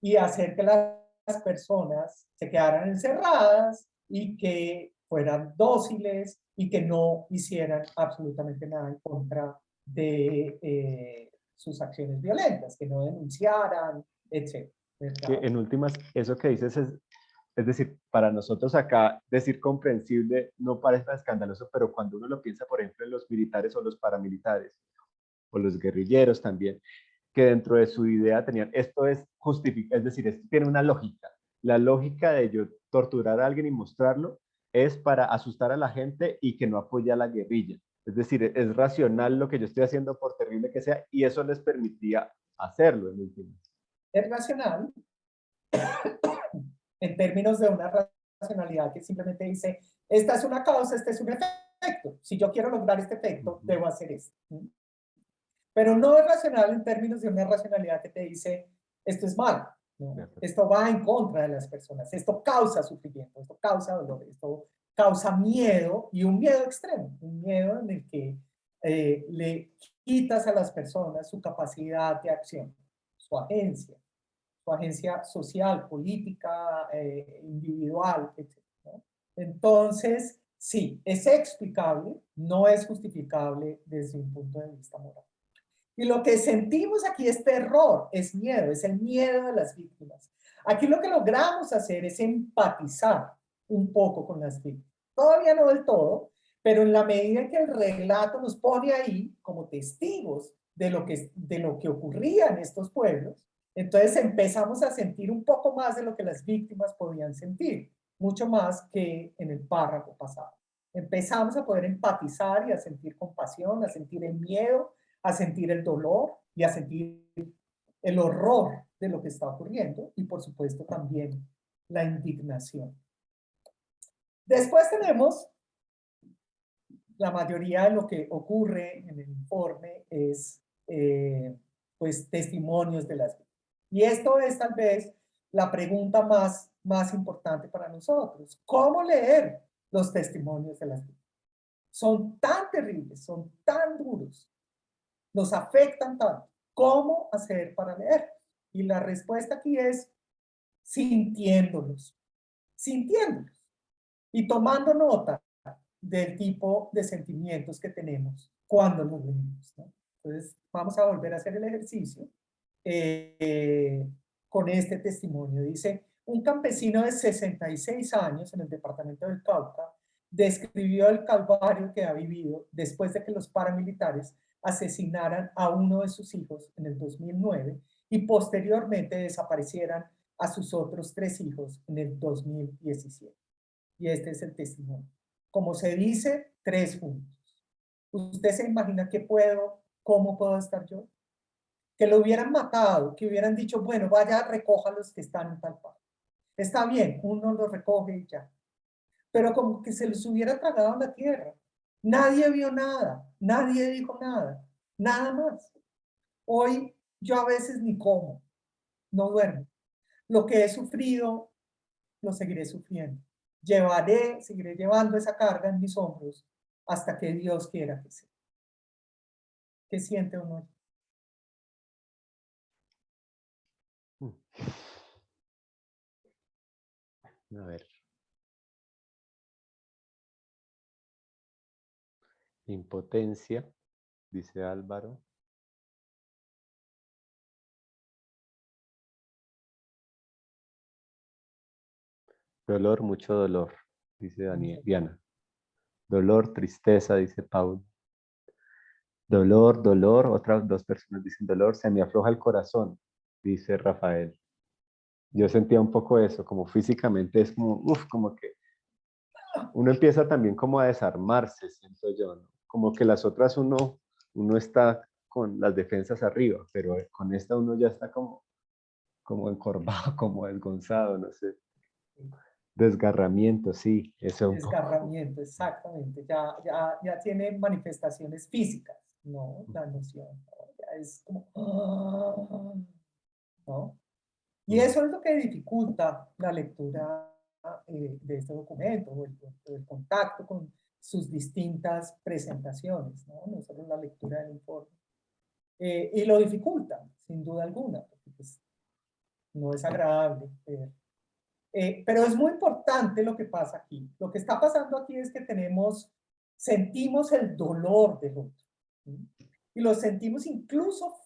y hacer que las personas se quedaran encerradas y que fueran dóciles y que no hicieran absolutamente nada en contra de sus acciones violentas, que no denunciaran, etc. Que en últimas, eso que dices es decir, para nosotros acá decir comprensible no parece escandaloso, pero cuando uno lo piensa, por ejemplo, en los militares o los paramilitares, o los guerrilleros también, que dentro de su idea tenían, esto es justificar, es decir, esto tiene una lógica. La lógica de yo torturar a alguien y mostrarlo es para asustar a la gente y que no apoya a la guerrilla. Es decir, es racional lo que yo estoy haciendo por terrible que sea y eso les permitía hacerlo en último. Es racional en términos de una racionalidad que simplemente dice, esta es una causa, este es un efecto. Si yo quiero lograr este efecto, debo hacer esto. Pero no es racional en términos de una racionalidad que te dice, esto es malo, ¿no? Esto va en contra de las personas, esto causa sufrimiento, esto causa dolor, esto causa miedo y un miedo extremo, un miedo en el que le quitas a las personas su capacidad de acción, su agencia social, política, individual, etc., ¿no? Entonces, sí, es explicable, no es justificable desde un punto de vista moral. Y lo que sentimos aquí es terror, es miedo, es el miedo de las víctimas. Aquí lo que logramos hacer es empatizar un poco con las víctimas. Todavía no del todo, pero en la medida en que el relato nos pone ahí como testigos de lo que ocurría en estos pueblos, entonces empezamos a sentir un poco más de lo que las víctimas podían sentir, mucho más que en el párrafo pasado. Empezamos a poder empatizar y a sentir compasión, a sentir el miedo, a sentir el dolor y a sentir el horror de lo que está ocurriendo y por supuesto también la indignación. Después tenemos la mayoría de lo que ocurre en el informe es pues testimonios de las víctimas. Y esto es tal vez la pregunta más importante para nosotros. ¿Cómo leer los testimonios de las víctimas? Son tan terribles, son tan duros, nos afectan tanto. ¿Cómo hacer para leer? Y la respuesta aquí es sintiéndolos y tomando nota del tipo de sentimientos que tenemos cuando los leemos, ¿no? Entonces, vamos a volver a hacer el ejercicio con este testimonio. Dice, un campesino de 66 años en el departamento del Cauca describió el calvario que ha vivido después de que los paramilitares asesinaran a uno de sus hijos en el 2009 y posteriormente desaparecieran a sus otros 3 hijos en el 2017. Y este es el testimonio. Como se dice, 3 juntos. ¿Usted se imagina cómo puedo estar yo? Que lo hubieran matado, que hubieran dicho, bueno, vaya, recoja los que están en tal parte. Está bien, uno los recoge y ya. Pero como que se los hubiera tragado en la tierra. Nadie vio nada, Nadie dijo nada, nada más. Hoy yo a veces ni como, no duermo. Lo que he sufrido, lo seguiré sufriendo. Seguiré llevando esa carga en mis hombros hasta que Dios quiera que sea. ¿Qué siente uno? A ver. Impotencia, dice Álvaro. Dolor, mucho dolor, dice Diana. Dolor, tristeza, dice Paul. Dolor, dolor, otras dos personas dicen dolor, se me afloja el corazón, dice Rafael. Yo sentía un poco eso, como físicamente es como, como que uno empieza también como a desarmarse, siento yo, ¿no? Como que las otras uno está con las defensas arriba, pero con esta uno ya está como encorvado, como desgonzado, no sé. Desgarramiento, sí, eso un poco. Desgarramiento, exactamente. Ya tiene manifestaciones físicas, ¿no? La emoción, ¿no? Ya es como, ¿no? Y eso es lo que dificulta la lectura de este documento, o el contacto con sus distintas presentaciones, ¿no? No solo la lectura del informe. Y lo dificulta, sin duda alguna, porque pues, no es agradable ver. Pero es muy importante lo que pasa aquí. Lo que está pasando aquí es que sentimos el dolor del otro, ¿sí? Y lo sentimos incluso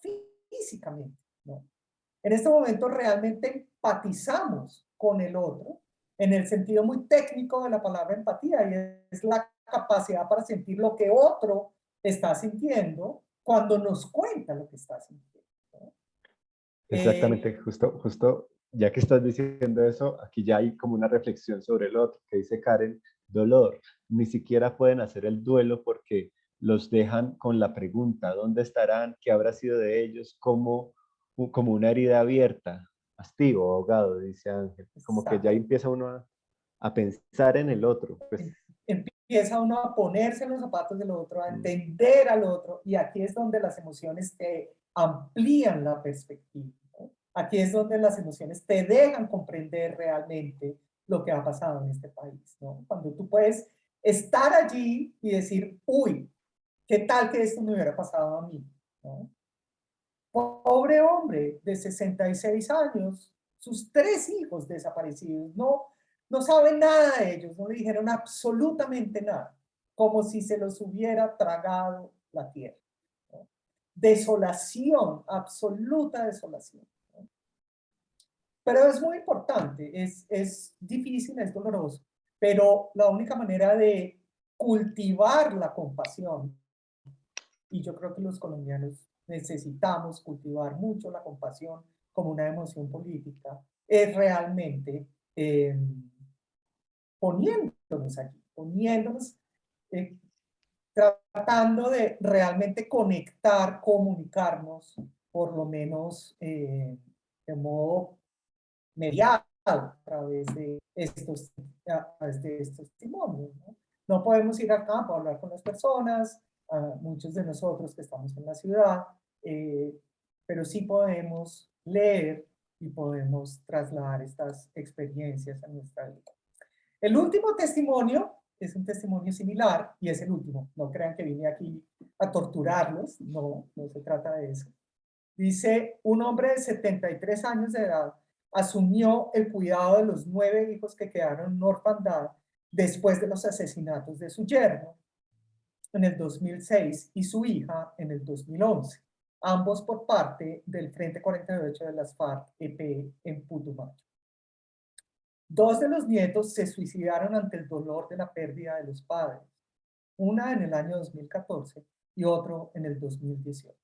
físicamente, ¿no? En este momento realmente empatizamos con el otro, en el sentido muy técnico de la palabra empatía, y es la capacidad para sentir lo que otro está sintiendo cuando nos cuenta lo que está sintiendo, ¿no? Exactamente, justo, ya que estás diciendo eso, aquí ya hay como una reflexión sobre el otro, que dice Karen, dolor, ni siquiera pueden hacer el duelo porque los dejan con la pregunta, ¿dónde estarán? ¿Qué habrá sido de ellos? Como una herida abierta, hastío, ahogado, dice Ángel, como que ya empieza uno a pensar en el otro, pues. Empieza uno a ponerse en los zapatos del otro, a entender al otro, y aquí es donde las emociones te amplían la perspectiva, ¿no? Aquí es donde las emociones te dejan comprender realmente lo que ha pasado en este país, ¿no? Cuando tú puedes estar allí y decir, uy, ¿qué tal que esto me hubiera pasado a mí? ¿No? Pobre hombre de 66 años, sus 3 hijos desaparecidos, no saben nada de ellos, no le dijeron absolutamente nada, como si se los hubiera tragado la tierra, ¿no? Desolación, absoluta desolación, ¿no? Pero es muy importante, es difícil, es doloroso, pero la única manera de cultivar la compasión, y yo creo que los colombianos necesitamos cultivar mucho la compasión como una emoción política, es realmente poniéndonos aquí, eh, tratando de realmente conectar, comunicarnos, por lo menos de modo mediado a través de estos testimonios, ¿no? No podemos ir al campo a hablar con las personas, a muchos de nosotros que estamos en la ciudad, pero sí podemos leer y podemos trasladar estas experiencias a nuestra vida. El último testimonio es un testimonio similar y es el último. No crean que vine aquí a torturarlos, no se trata de eso. Dice, un hombre de 73 años de edad asumió el cuidado de los 9 hijos que quedaron en orfandad después de los asesinatos de su yerno en el 2006 y su hija en el 2011, ambos por parte del Frente 48 de las FARC-EP en Putumayo. 2 de los nietos se suicidaron ante el dolor de la pérdida de los padres, una en el año 2014 y otro en el 2018.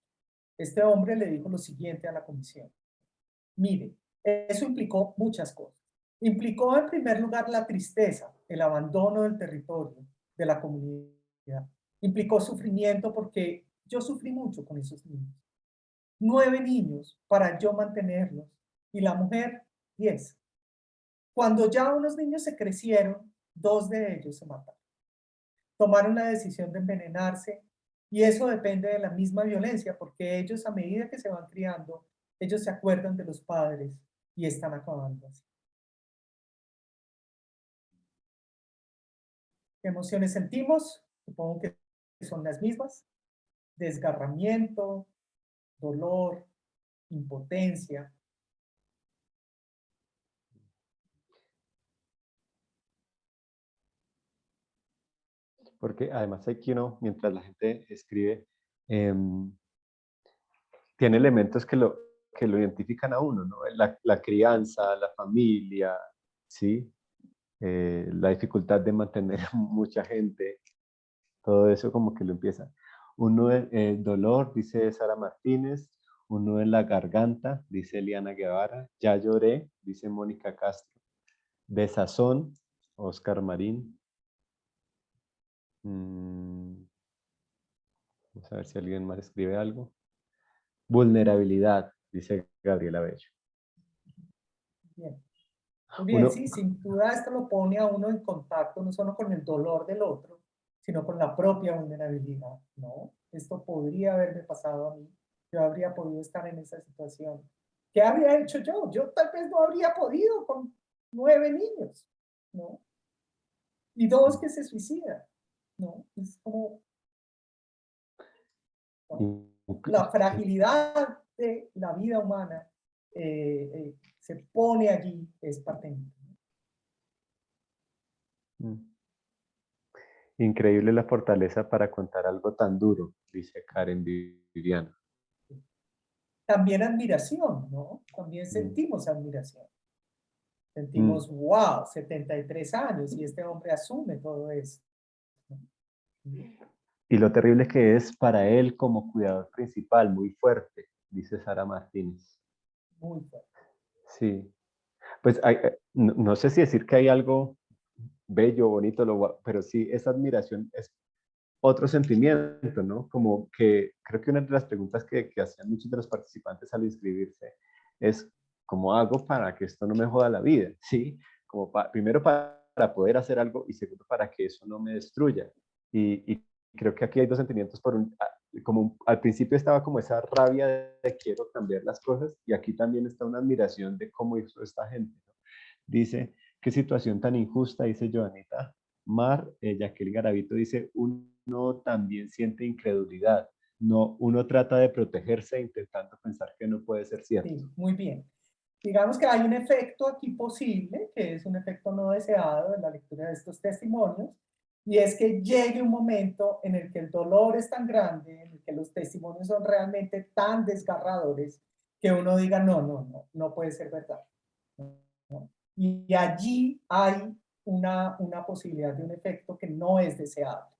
Este hombre le dijo lo siguiente a la comisión. Mire, eso implicó muchas cosas. Implicó en primer lugar la tristeza, el abandono del territorio, de la comunidad. Implicó sufrimiento porque yo sufrí mucho con esos niños. 9 niños para yo mantenerlos y la mujer 10. Cuando ya unos niños se crecieron, 2 de ellos se mataron. Tomaron la decisión de envenenarse Y eso depende de la misma violencia, porque ellos a medida que se van criando, ellos se acuerdan de los padres y están acabando así. ¿Qué emociones sentimos? Supongo que son las mismas. Desgarramiento, dolor, impotencia. Porque además hay que uno, mientras la gente escribe, tiene elementos que lo identifican a uno, ¿no? La crianza, la familia, ¿sí? La dificultad de mantener mucha gente, todo eso como que lo empieza. Uno el dolor, dice Sara Martínez, uno en la garganta, dice Eliana Guevara, ya lloré, dice Mónica Castro, desazón, Oscar Marín. Vamos a ver si alguien más escribe algo. Vulnerabilidad, dice Gabriela Bello. Bien. Muy bien, Uno, sí, sin duda esto lo pone a uno en contacto no solo con el dolor del otro, sino con la propia vulnerabilidad, ¿no? Esto podría haberme pasado a mí, yo habría podido estar en esa situación. ¿Qué habría hecho yo? Yo tal vez no habría podido con 9 niños, ¿no? Y 2 que se suicidan, ¿no? Es como, ¿no? La fragilidad de la vida humana se pone allí, es patente. Increíble la fortaleza para contar algo tan duro, dice Karen Viviana. También admiración, ¿no? También sentimos admiración. Sentimos, Mm. wow, 73 años y este hombre asume todo eso. Y lo terrible que es para él como cuidador principal, muy fuerte, dice Sara Martínez. Muy fuerte. Sí. Pues no, no sé si decir que hay algo bello, bonito, pero sí, esa admiración es otro sentimiento, ¿no? Como que creo que una de las preguntas que hacían muchos de los participantes al inscribirse es, ¿cómo hago para que esto no me joda la vida? ¿Sí? Como primero para poder hacer algo y segundo para que eso no me destruya. Y creo que aquí hay dos sentimientos. Como al principio estaba como esa rabia de quiero cambiar las cosas y aquí también está una admiración de cómo hizo esta gente, ¿no? Dice, qué situación tan injusta, dice Joanita Mar. Jacqueline Garavito dice, uno también siente incredulidad. No, uno trata de protegerse intentando pensar que no puede ser cierto. Sí, muy bien. Digamos que hay un efecto aquí posible, que es un efecto no deseado en la lectura de estos testimonios, y es que llegue un momento en el que el dolor es tan grande, en el que los testimonios son realmente tan desgarradores, que uno diga, no, no, no, no puede ser verdad. ¿No? Y allí hay una posibilidad de un efecto que no es deseable.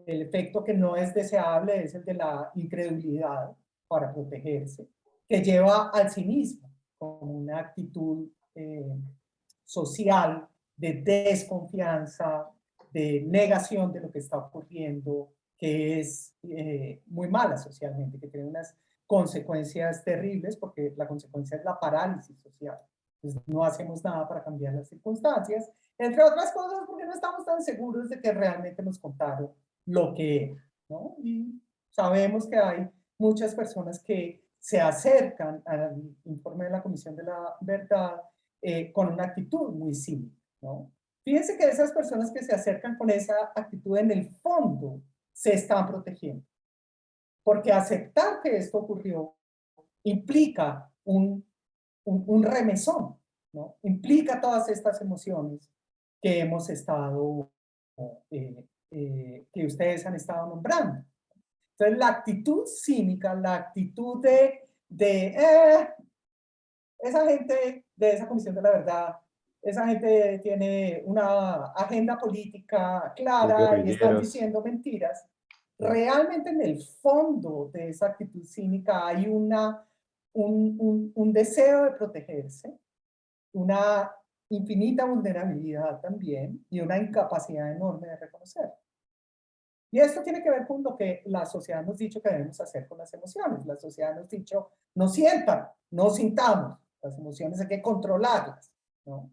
El efecto que no es deseable es el de la incredulidad para protegerse, que lleva al cinismo, como una actitud social de desconfianza, de negación de lo que está ocurriendo, que es muy mala socialmente, que tiene unas consecuencias terribles, porque la consecuencia es la parálisis social. Entonces, no hacemos nada para cambiar las circunstancias, entre otras cosas porque no estamos tan seguros de que realmente nos contaron lo que era, ¿no? Y sabemos que hay muchas personas que se acercan al informe de la Comisión de la Verdad con una actitud muy cínica, ¿no? Fíjense que esas personas que se acercan con esa actitud en el fondo se están protegiendo, porque aceptar que esto ocurrió implica un remesón, ¿no? Implica todas estas emociones que hemos estado, que ustedes han estado nombrando. Entonces, la actitud cínica, la actitud de esa gente de esa Comisión de la Verdad, esa gente tiene una agenda política Los clara y están guerrilleros. diciendo mentiras. Realmente en el fondo de esa actitud cínica hay un deseo de protegerse, una infinita vulnerabilidad también y una incapacidad enorme de reconocer. Y esto tiene que ver con lo que la sociedad nos ha dicho que debemos hacer con las emociones. La sociedad nos ha dicho, no sientan, no sintamos. Las emociones hay que controlarlas, ¿no?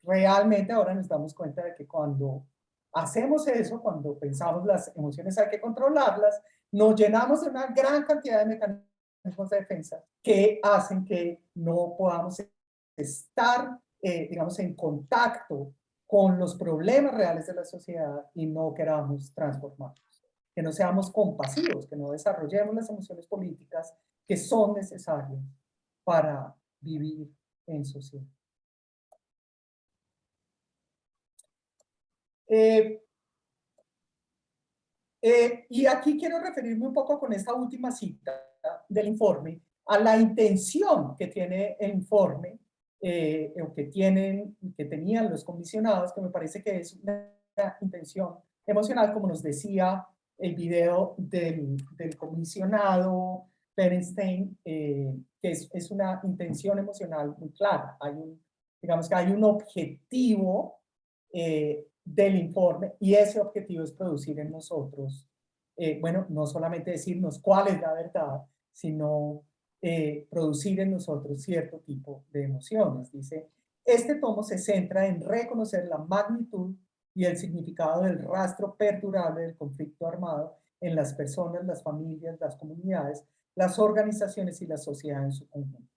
Realmente ahora nos damos cuenta de que cuando hacemos eso cuando pensamos las emociones hay que controlarlas, nos llenamos de una gran cantidad de mecanismos de defensa que hacen que no podamos estar, digamos, en contacto con los problemas reales de la sociedad y no queramos transformarlos. Que no seamos compasivos, que no desarrollemos las emociones políticas que son necesarias para vivir en sociedad. Y aquí quiero referirme un poco con esta última cita del informe a la intención que tiene el informe o que tenían los comisionados, que me parece que es una intención emocional, como nos decía el video del comisionado Bernstein, que es una intención emocional muy clara. Digamos que hay un objetivo del informe y ese objetivo es producir en nosotros, bueno, no solamente decirnos cuál es la verdad, sino producir en nosotros cierto tipo de emociones. Dice, este tomo se centra en reconocer la magnitud y el significado del rastro perdurable del conflicto armado en las personas, las familias, las comunidades, las organizaciones y la sociedad en su conjunto.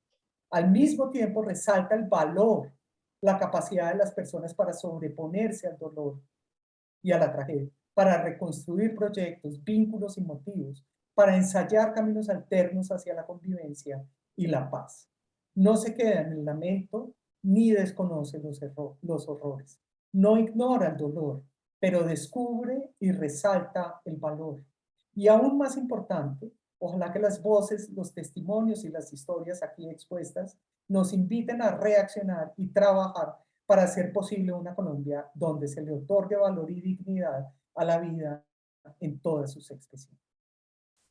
Al mismo tiempo resalta el valor, la capacidad de las personas para sobreponerse al dolor y a la tragedia, para reconstruir proyectos, vínculos y motivos, para ensayar caminos alternos hacia la convivencia y la paz. No se queda en el lamento ni desconoce los horrores. No ignora el dolor, pero descubre y resalta el valor. Y aún más importante, ojalá que las voces, los testimonios y las historias aquí expuestas nos inviten a reaccionar y trabajar para hacer posible una Colombia donde se le otorgue valor y dignidad a la vida en todas sus expresiones.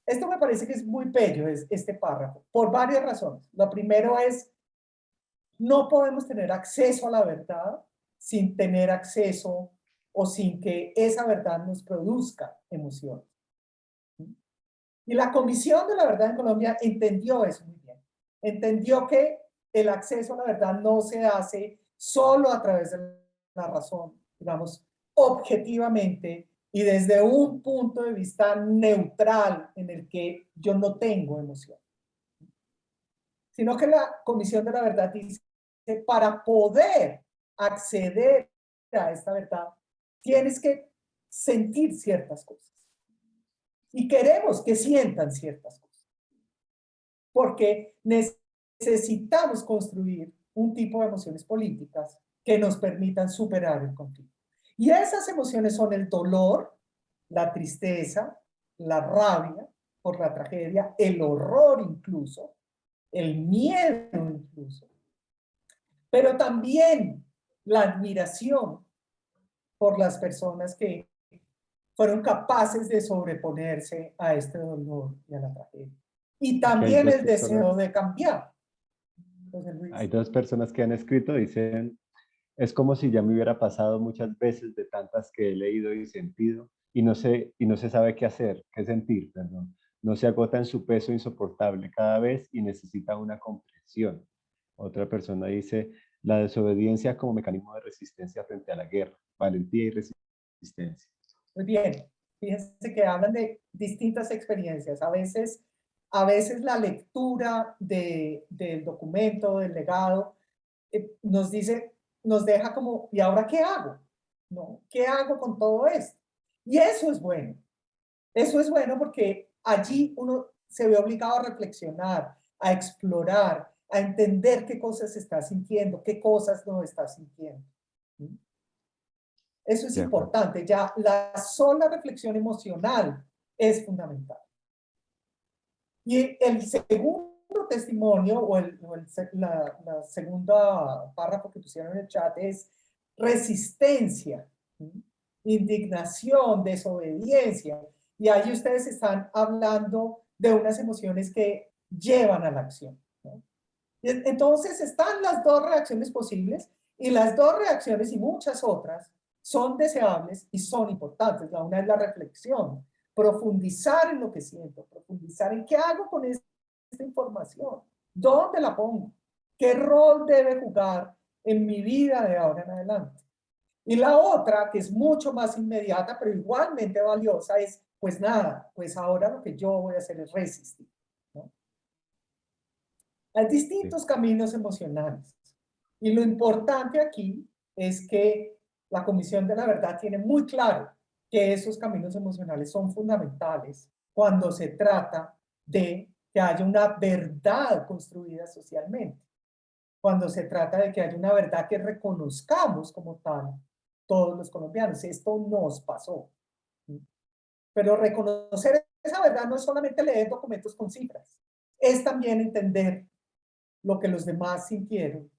Esto me parece que es muy bello, este párrafo, por varias razones. Lo primero es, no podemos tener acceso a la verdad sin tener acceso o sin que esa verdad nos produzca emociones. Y la Comisión de la Verdad en Colombia entendió eso muy bien. Entendió que el acceso a la verdad no se hace solo a través de la razón, digamos, objetivamente y desde un punto de vista neutral en el que yo no tengo emoción. Sino que la Comisión de la Verdad dice, para poder acceder a esta verdad, tienes que sentir ciertas cosas. Y queremos que sientan ciertas cosas. Porque necesitamos construir un tipo de emociones políticas que nos permitan superar el conflicto. Y esas emociones son el dolor, la tristeza, la rabia por la tragedia, el horror incluso, el miedo incluso, pero también la admiración por las personas que fueron capaces de sobreponerse a este dolor y a la tragedia. Y también el deseo de cambiar. Hay dos personas que han escrito, dicen, es como si ya me hubiera pasado muchas veces de tantas que he leído y sentido y no se sabe qué hacer, qué sentir, perdón. No se agota en su peso insoportable cada vez y necesita una comprensión. Otra persona dice, la desobediencia como mecanismo de resistencia frente a la guerra, valentía y resistencia. Muy bien, fíjense que hablan de distintas experiencias. A veces la lectura del documento, del legado, nos deja como, ¿y ahora qué hago? ¿No? ¿Qué hago con todo esto? Y eso es bueno. Eso es bueno porque allí uno se ve obligado a reflexionar, a explorar, a entender qué cosas está sintiendo, qué cosas no está sintiendo. ¿Sí? Eso es importante, ya la sola reflexión emocional es fundamental. Y el segundo testimonio, o la segunda párrafo que pusieron en el chat es resistencia, indignación, desobediencia. Y ahí ustedes están hablando de unas emociones que llevan a la acción, ¿no? Entonces están las dos reacciones posibles y las dos reacciones y muchas otras son deseables y son importantes. La una es la reflexión, profundizar en lo que siento, profundizar en qué hago con esta información, dónde la pongo, qué rol debe jugar en mi vida de ahora en adelante. Y la otra, que es mucho más inmediata, pero igualmente valiosa, es, pues nada, pues ahora lo que yo voy a hacer es resistir, ¿no? Hay Sí. distintos caminos emocionales. Y lo importante aquí es que la Comisión de la Verdad tiene muy claro que esos caminos emocionales son fundamentales cuando se trata de que haya una verdad construida socialmente, cuando se trata de que haya una verdad que reconozcamos como tal todos los colombianos. Esto nos pasó. Pero reconocer esa verdad no es solamente leer documentos con cifras, es también entender lo que los demás sintieron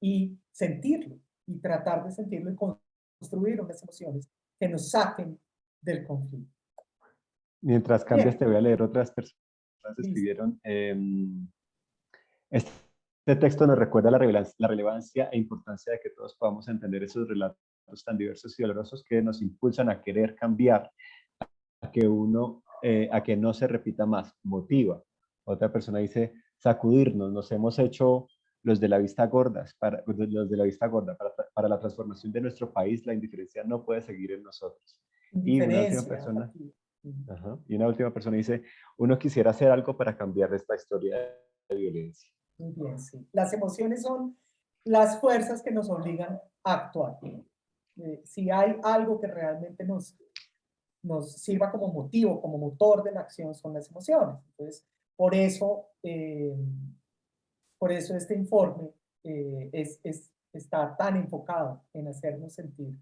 y sentirlo, y tratar de sentirlo y construir unas emociones que nos saquen del conflicto. Mientras cambias, Bien, te voy a leer otras personas que listo. escribieron. Este texto nos recuerda la relevancia e importancia de que todos podamos entender esos relatos tan diversos y dolorosos que nos impulsan a querer cambiar, a que no se repita más, motiva. Otra persona dice, sacudirnos, nos hemos hecho los de la vista gordas, los de la vista gorda, para la transformación de nuestro país, la indiferencia no puede seguir en nosotros. Y una última Indiferencia, persona, apatía. ajá, y una última persona dice, uno quisiera hacer algo para cambiar esta historia de violencia. Muy bien, sí. Las emociones son las fuerzas que nos obligan a actuar. Si hay algo que realmente nos sirva como motivo, como motor de la acción, son las emociones. Entonces, por eso, eh, por eso este informe está tan enfocado en hacernos sentir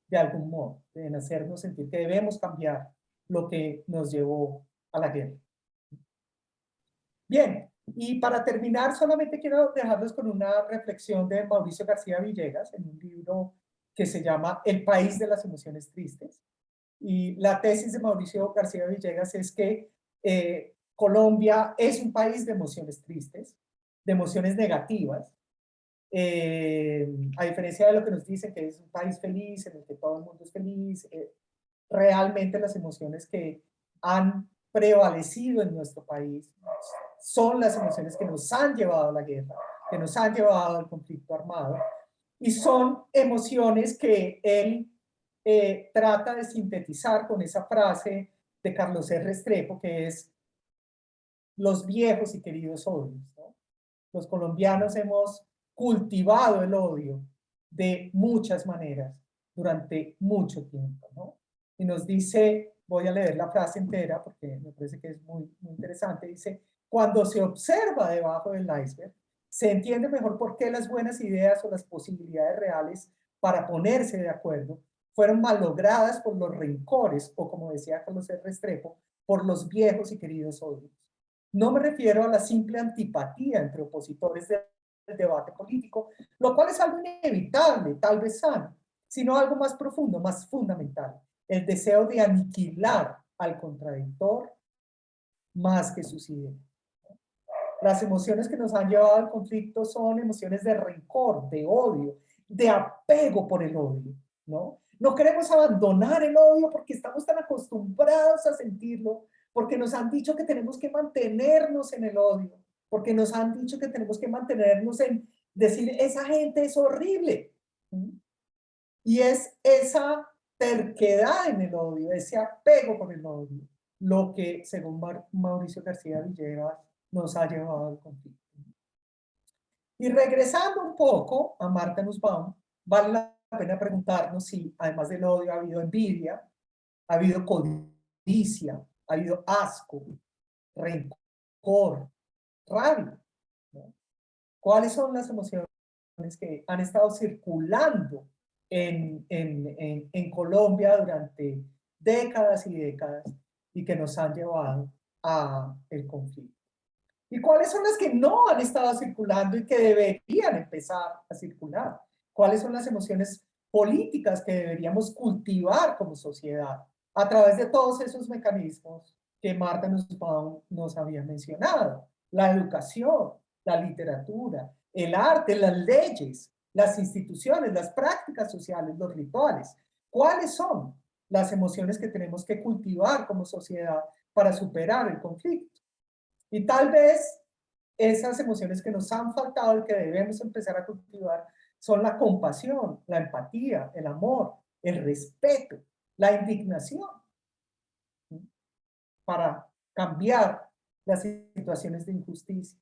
de algún modo, en hacernos sentir que debemos cambiar lo que nos llevó a la guerra. Bien, y para terminar, solamente quiero dejarlos con una reflexión de Mauricio García Villegas en un libro que se llama El país de las emociones tristes. Y la tesis de Mauricio García Villegas es que Colombia es un país de emociones tristes, de emociones negativas, a diferencia de lo que nos dicen que es un país feliz, en el que todo el mundo es feliz, realmente las emociones que han prevalecido en nuestro país son las emociones que nos han llevado a la guerra, que nos han llevado al conflicto armado, y son emociones que él trata de sintetizar con esa frase de Carlos R. Restrepo, que es los viejos y queridos odios, ¿no? Los colombianos hemos cultivado el odio de muchas maneras durante mucho tiempo, ¿no? Y nos dice, voy a leer la frase entera porque me parece que es muy, muy interesante, dice, cuando se observa debajo del iceberg, se entiende mejor por qué las buenas ideas o las posibilidades reales para ponerse de acuerdo fueron malogradas por los rencores, o como decía Carlos R. Restrepo, por los viejos y queridos odios. No me refiero a la simple antipatía entre opositores del debate político, lo cual es algo inevitable, tal vez sano, sino algo más profundo, más fundamental, el deseo de aniquilar al contradictor más que sus ideas. Las emociones que nos han llevado al conflicto son emociones de rencor, de odio, de apego por el odio, ¿no? No queremos abandonar el odio porque estamos tan acostumbrados a sentirlo, porque nos han dicho que tenemos que mantenernos en el odio, porque nos han dicho que tenemos que mantenernos en decir, esa gente es horrible. Y es esa terquedad en el odio, ese apego por el odio, lo que, según Mauricio García Villegas, nos ha llevado al conflicto. Y regresando un poco a Martha Nussbaum, vale la pena preguntarnos si, además del odio, ha habido envidia, ha habido codicia, ha habido asco, rencor, rabia, ¿no? ¿Cuáles son las emociones que han estado circulando en Colombia durante décadas y décadas y que nos han llevado a el conflicto? ¿Y cuáles son las que no han estado circulando y que deberían empezar a circular? ¿Cuáles son las emociones políticas que deberíamos cultivar como sociedad a través de todos esos mecanismos que Martha Nussbaum nos había mencionado? La educación, la literatura, el arte, las leyes, las instituciones, las prácticas sociales, los rituales. ¿Cuáles son las emociones que tenemos que cultivar como sociedad para superar el conflicto? Y tal vez esas emociones que nos han faltado y que debemos empezar a cultivar son la compasión, la empatía, el amor, el respeto, la indignación, ¿sí? Para cambiar las situaciones de injusticia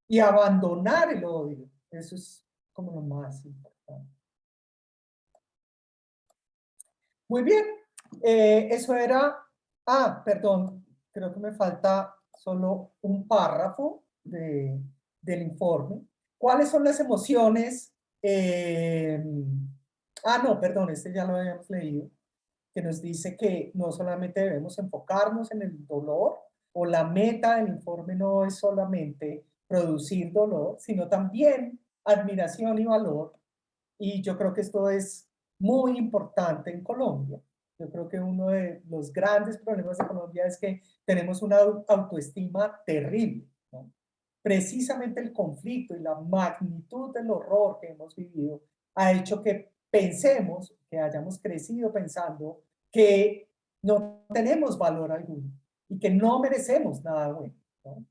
y abandonar el odio. Eso es como lo más importante. Muy bien, eso era, perdón, creo que me falta solo un párrafo del informe. ¿Cuáles son las emociones? No, perdón, este ya lo habíamos leído, que nos dice que no solamente debemos enfocarnos en el dolor, o la meta del informe no es solamente producir dolor, sino también admiración y valor. Y yo creo que esto es muy importante en Colombia. Yo creo que uno de los grandes problemas de Colombia es que tenemos una autoestima terrible, ¿no? Precisamente el conflicto y la magnitud del horror que hemos vivido ha hecho que pensemos, que hayamos crecido pensando que no tenemos valor alguno y que no merecemos nada bueno, ¿no?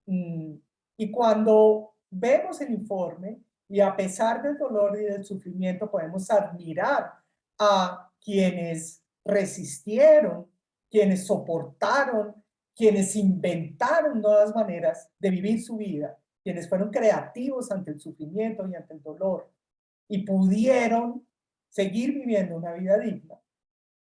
Y cuando vemos el informe y a pesar del dolor y del sufrimiento podemos admirar a quienes resistieron, quienes soportaron, quienes inventaron nuevas maneras de vivir su vida, quienes fueron creativos ante el sufrimiento y ante el dolor y pudieron seguir viviendo una vida digna.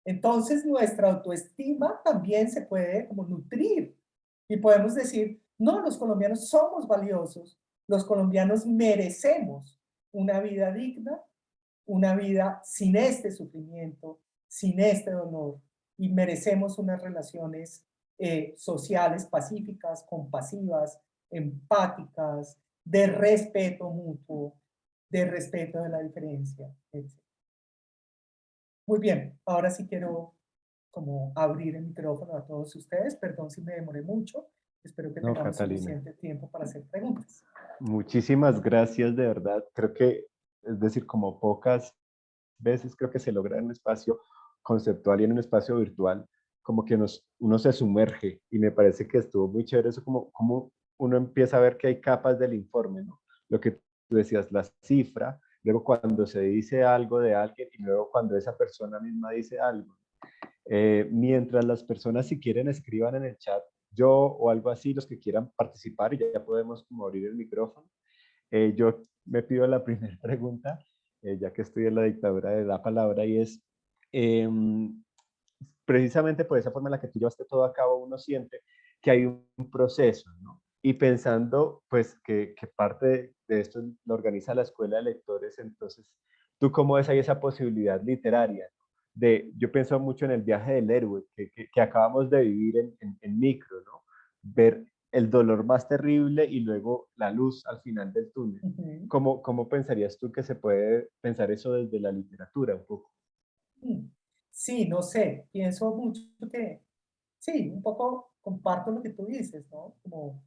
Entonces nuestra autoestima también se puede como nutrir y podemos decir, no, los colombianos somos valiosos, los colombianos merecemos una vida digna, una vida sin este sufrimiento, sin este dolor, y merecemos unas relaciones sociales pacíficas, compasivas, empáticas, de respeto mutuo, de respeto de la diferencia, etc. Muy bien, ahora sí quiero como abrir el micrófono a todos ustedes. Perdón si me demoré mucho. Espero que No, tengamos Catalina, suficiente tiempo para hacer preguntas. muchísimas gracias de verdad. Creo que, es decir, como pocas veces creo que se logra en un espacio conceptual y en un espacio virtual, como que uno se sumerge y me parece que estuvo muy chévere eso, como uno empieza a ver que hay capas del informe, ¿no? Lo que tú decías, la cifra, luego cuando se dice algo de alguien y luego cuando esa persona misma dice algo. Mientras las personas si quieren escriban en el chat, yo o algo así, los que quieran participar y ya podemos como abrir el micrófono. Yo me pido la primera pregunta, ya que estoy en la dictadura de la palabra, y es, eh, precisamente por esa forma en la que tú llevaste todo a cabo, uno siente que hay un proceso, ¿no? Y pensando, pues, que parte de esto lo organiza la Escuela de Lectores, entonces, ¿tú cómo ves ahí esa posibilidad literaria? Yo pienso mucho en el viaje del héroe que acabamos de vivir en micro, ¿no? Ver el dolor más terrible y luego la luz al final del túnel. Uh-huh. ¿Cómo pensarías tú que se puede pensar eso desde la literatura un poco? Sí, no sé, pienso mucho que, sí, un poco comparto lo que tú dices, ¿no? Como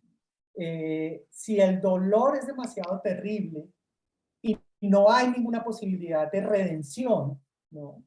si el dolor es demasiado terrible y no hay ninguna posibilidad de redención, ¿no?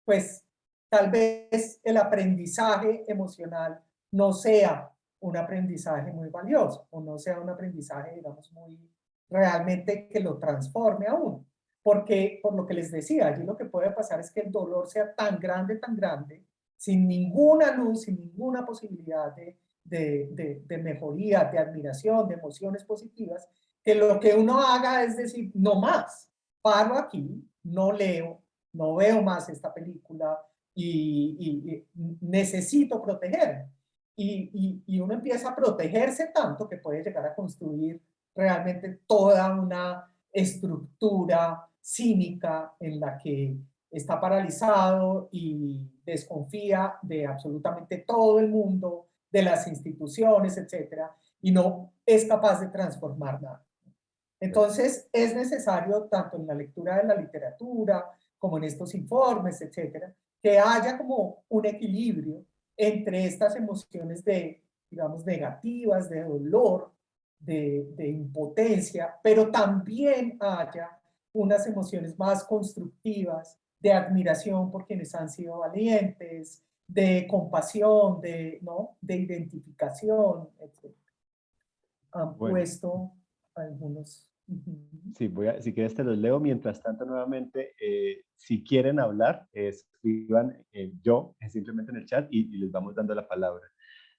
Pues tal vez el aprendizaje emocional no sea un aprendizaje muy valioso o no sea un aprendizaje, digamos, muy realmente que lo transforme a uno. Porque, por lo que les decía, allí lo que puede pasar es que el dolor sea tan grande, sin ninguna luz, sin ninguna posibilidad de mejoría, de admiración, de emociones positivas, que lo que uno haga es decir, no más, paro aquí, no leo, no veo más esta película y necesito protegerme. Y uno empieza a protegerse tanto que puede llegar a construir realmente toda una estructura cínica en la que está paralizado y desconfía de absolutamente todo el mundo, de las instituciones, etcétera, y no es capaz de transformar nada. Entonces, es necesario, tanto en la lectura de la literatura, como en estos informes, etcétera, que haya como un equilibrio entre estas emociones de, digamos, negativas, de dolor, de impotencia, pero también haya unas emociones más constructivas, de admiración por quienes han sido valientes, de compasión, ¿no? De identificación, etc. Han Bueno, puesto algunos Ujú. Sí, si quieres te los leo. Mientras tanto, nuevamente, si quieren hablar, escriban simplemente en el chat y les vamos dando la palabra.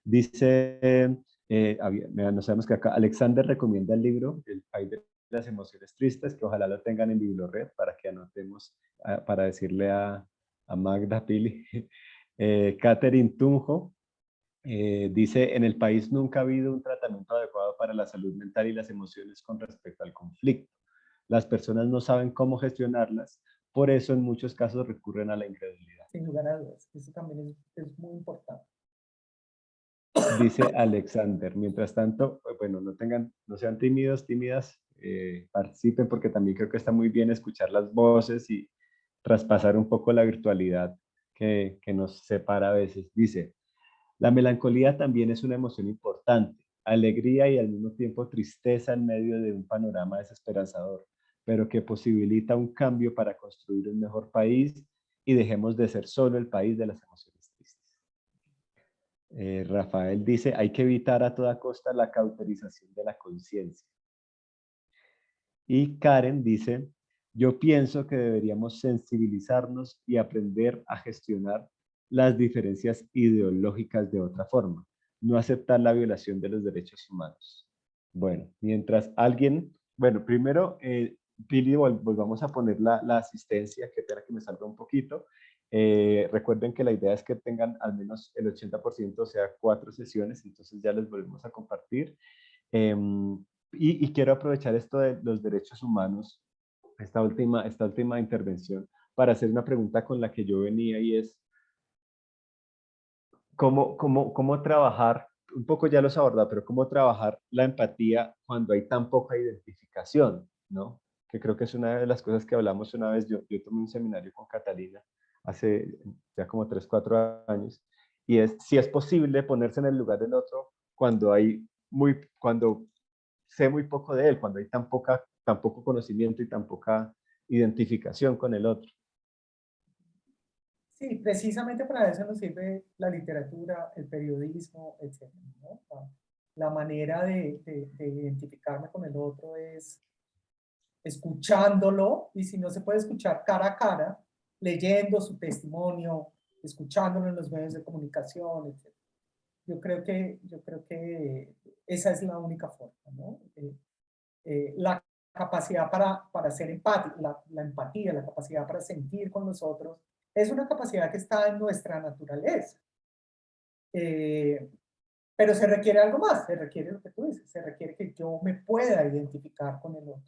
Dice, no sabemos que acá, Alexander recomienda el libro El país de las emociones tristes, que ojalá lo tengan en Bibliored para que anotemos, para decirle a Magda Pili. Catherine Tunjo dice, en el país nunca ha habido un tratamiento adecuado para la salud mental y las emociones con respecto al conflicto. Las personas no saben cómo gestionarlas, por eso en muchos casos recurren a la incredulidad. Sin lugar a dudas, eso también es muy importante. Dice Alexander. Mientras tanto, bueno, no sean tímidos, tímidas, participen porque también creo que está muy bien escuchar las voces y traspasar un poco la virtualidad que nos separa a veces. Dice, la melancolía también es una emoción importante, alegría y al mismo tiempo tristeza en medio de un panorama desesperanzador, pero que posibilita un cambio para construir un mejor país y dejemos de ser solo el país de las emociones tristes. Rafael dice, hay que evitar a toda costa la cauterización de la conciencia. Y Karen dice, yo pienso que deberíamos sensibilizarnos y aprender a gestionar las diferencias ideológicas de otra forma, no aceptar la violación de los derechos humanos. Bueno, primero, Pili, volvamos a poner la asistencia, que espera que me salga un poquito. Recuerden que la idea es que tengan al menos el 80%, o sea, 4 sesiones, entonces ya les volvemos a compartir. Y quiero aprovechar esto de los derechos humanos, esta última intervención, para hacer una pregunta con la que yo venía y es, ¿cómo trabajar, un poco ya los abordado, pero cómo trabajar la empatía cuando hay tan poca identificación, ¿no? Que creo que es una de las cosas que hablamos una vez. Yo tomé un seminario con Catalina hace ya como 3, 4 años, y es si es posible ponerse en el lugar del otro cuando sé muy poco de él, cuando hay tan poco conocimiento y tan poca identificación con el otro. Sí, precisamente para eso nos sirve la literatura, el periodismo, etc., ¿no? La manera de identificarme con el otro es escuchándolo, y si no se puede escuchar cara a cara, leyendo su testimonio, escuchándolo en los medios de comunicación, etc. Yo creo que esa es la única forma, ¿no? La capacidad para ser empático, la empatía, la capacidad para sentir con los otros, es una capacidad que está en nuestra naturaleza. Pero se requiere algo más, se requiere lo que tú dices, se requiere que yo me pueda identificar con el otro.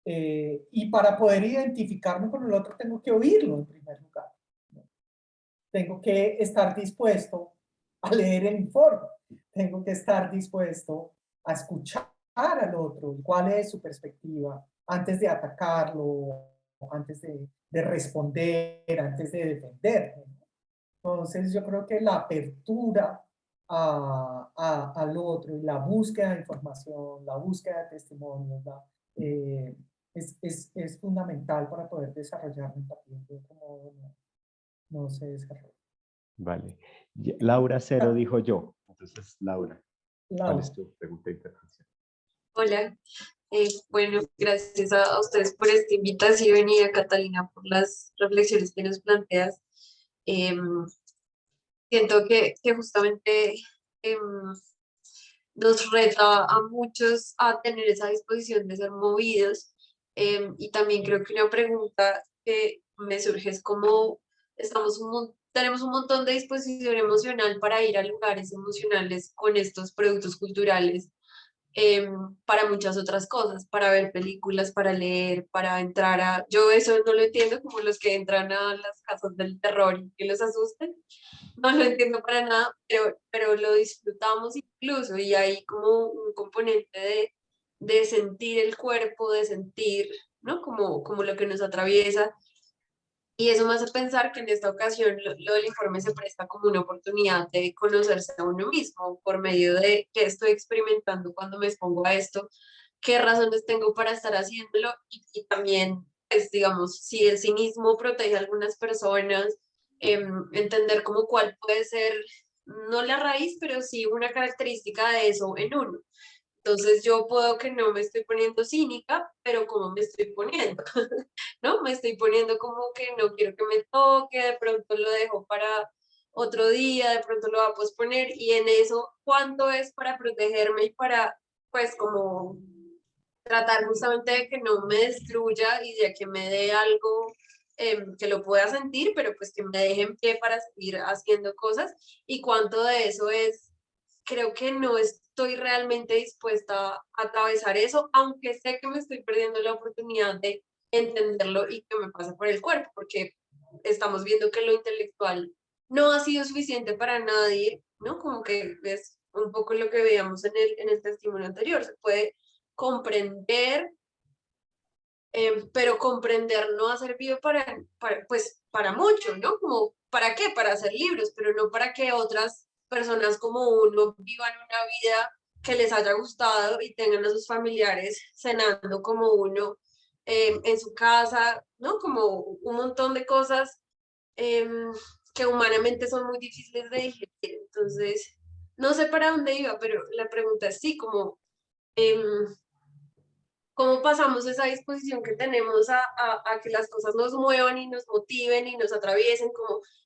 Y para poder identificarme con el otro tengo que oírlo en primer lugar, ¿no? Tengo que estar dispuesto a leer el informe, tengo que estar dispuesto a escuchar al otro, cuál es su perspectiva, antes de atacarlo, antes de responder, antes de defenderme. Entonces yo creo que la apertura al otro y la búsqueda de información, la búsqueda de testimonios, es fundamental para poder desarrollar empatía. De otro modo no se desarrolla. Vale. Laura Cero dijo yo. Entonces, Laura, ¿cuál Laura. es tu pregunta de intervención? Hola, bueno, gracias a ustedes por esta invitación y a Catalina por las reflexiones que nos planteas. Em, Siento que justamente em, nos reta a muchos a tener esa disposición de ser movidos. Y también creo que una pregunta que me surge es cómo tenemos un montón de disposición emocional para ir a lugares emocionales con estos productos culturales, para muchas otras cosas, para ver películas, para leer, para entrar a... Yo eso no lo entiendo como los que entran a las casas del terror y que los asusten. No lo entiendo para nada, pero lo disfrutamos incluso y hay como un componente de sentir el cuerpo, de sentir, ¿no? Como lo que nos atraviesa. Y eso me hace pensar que en esta ocasión lo del informe se presta como una oportunidad de conocerse a uno mismo por medio de qué estoy experimentando cuando me expongo a esto, qué razones tengo para estar haciéndolo y también, pues, digamos, si el cinismo protege a algunas personas, entender como cuál puede ser, no la raíz, pero sí una característica de eso en uno. Entonces yo puedo que no me estoy poniendo cínica, pero ¿cómo me estoy poniendo? ¿No? Me estoy poniendo como que no quiero que me toque, de pronto lo dejo para otro día, de pronto lo va a posponer, y en eso, ¿cuánto es para protegerme y para, pues, como tratar justamente de que no me destruya y de que me dé algo que lo pueda sentir, pero pues que me deje en pie para seguir haciendo cosas? Y cuánto de eso es, creo que no estoy realmente dispuesta a atravesar eso, aunque sé que me estoy perdiendo la oportunidad de entenderlo y que me pase por el cuerpo, porque estamos viendo que lo intelectual no ha sido suficiente para nadie, ¿no? Como que es un poco lo que veíamos en el testimonio anterior. Se puede comprender, pero comprender no ha servido pues, para mucho, ¿no? Como, ¿para qué? Para hacer libros, pero no para que otras personas como uno vivan una vida que les haya gustado y tengan a sus familiares cenando como uno en su casa, ¿no? Como un montón de cosas eh, que humanamente son muy difíciles de digerir. Entonces, no sé para dónde iba, pero la pregunta es sí, como... Eh, ¿cómo pasamos esa disposición que tenemos a que las cosas nos muevan y nos motiven y nos atraviesen?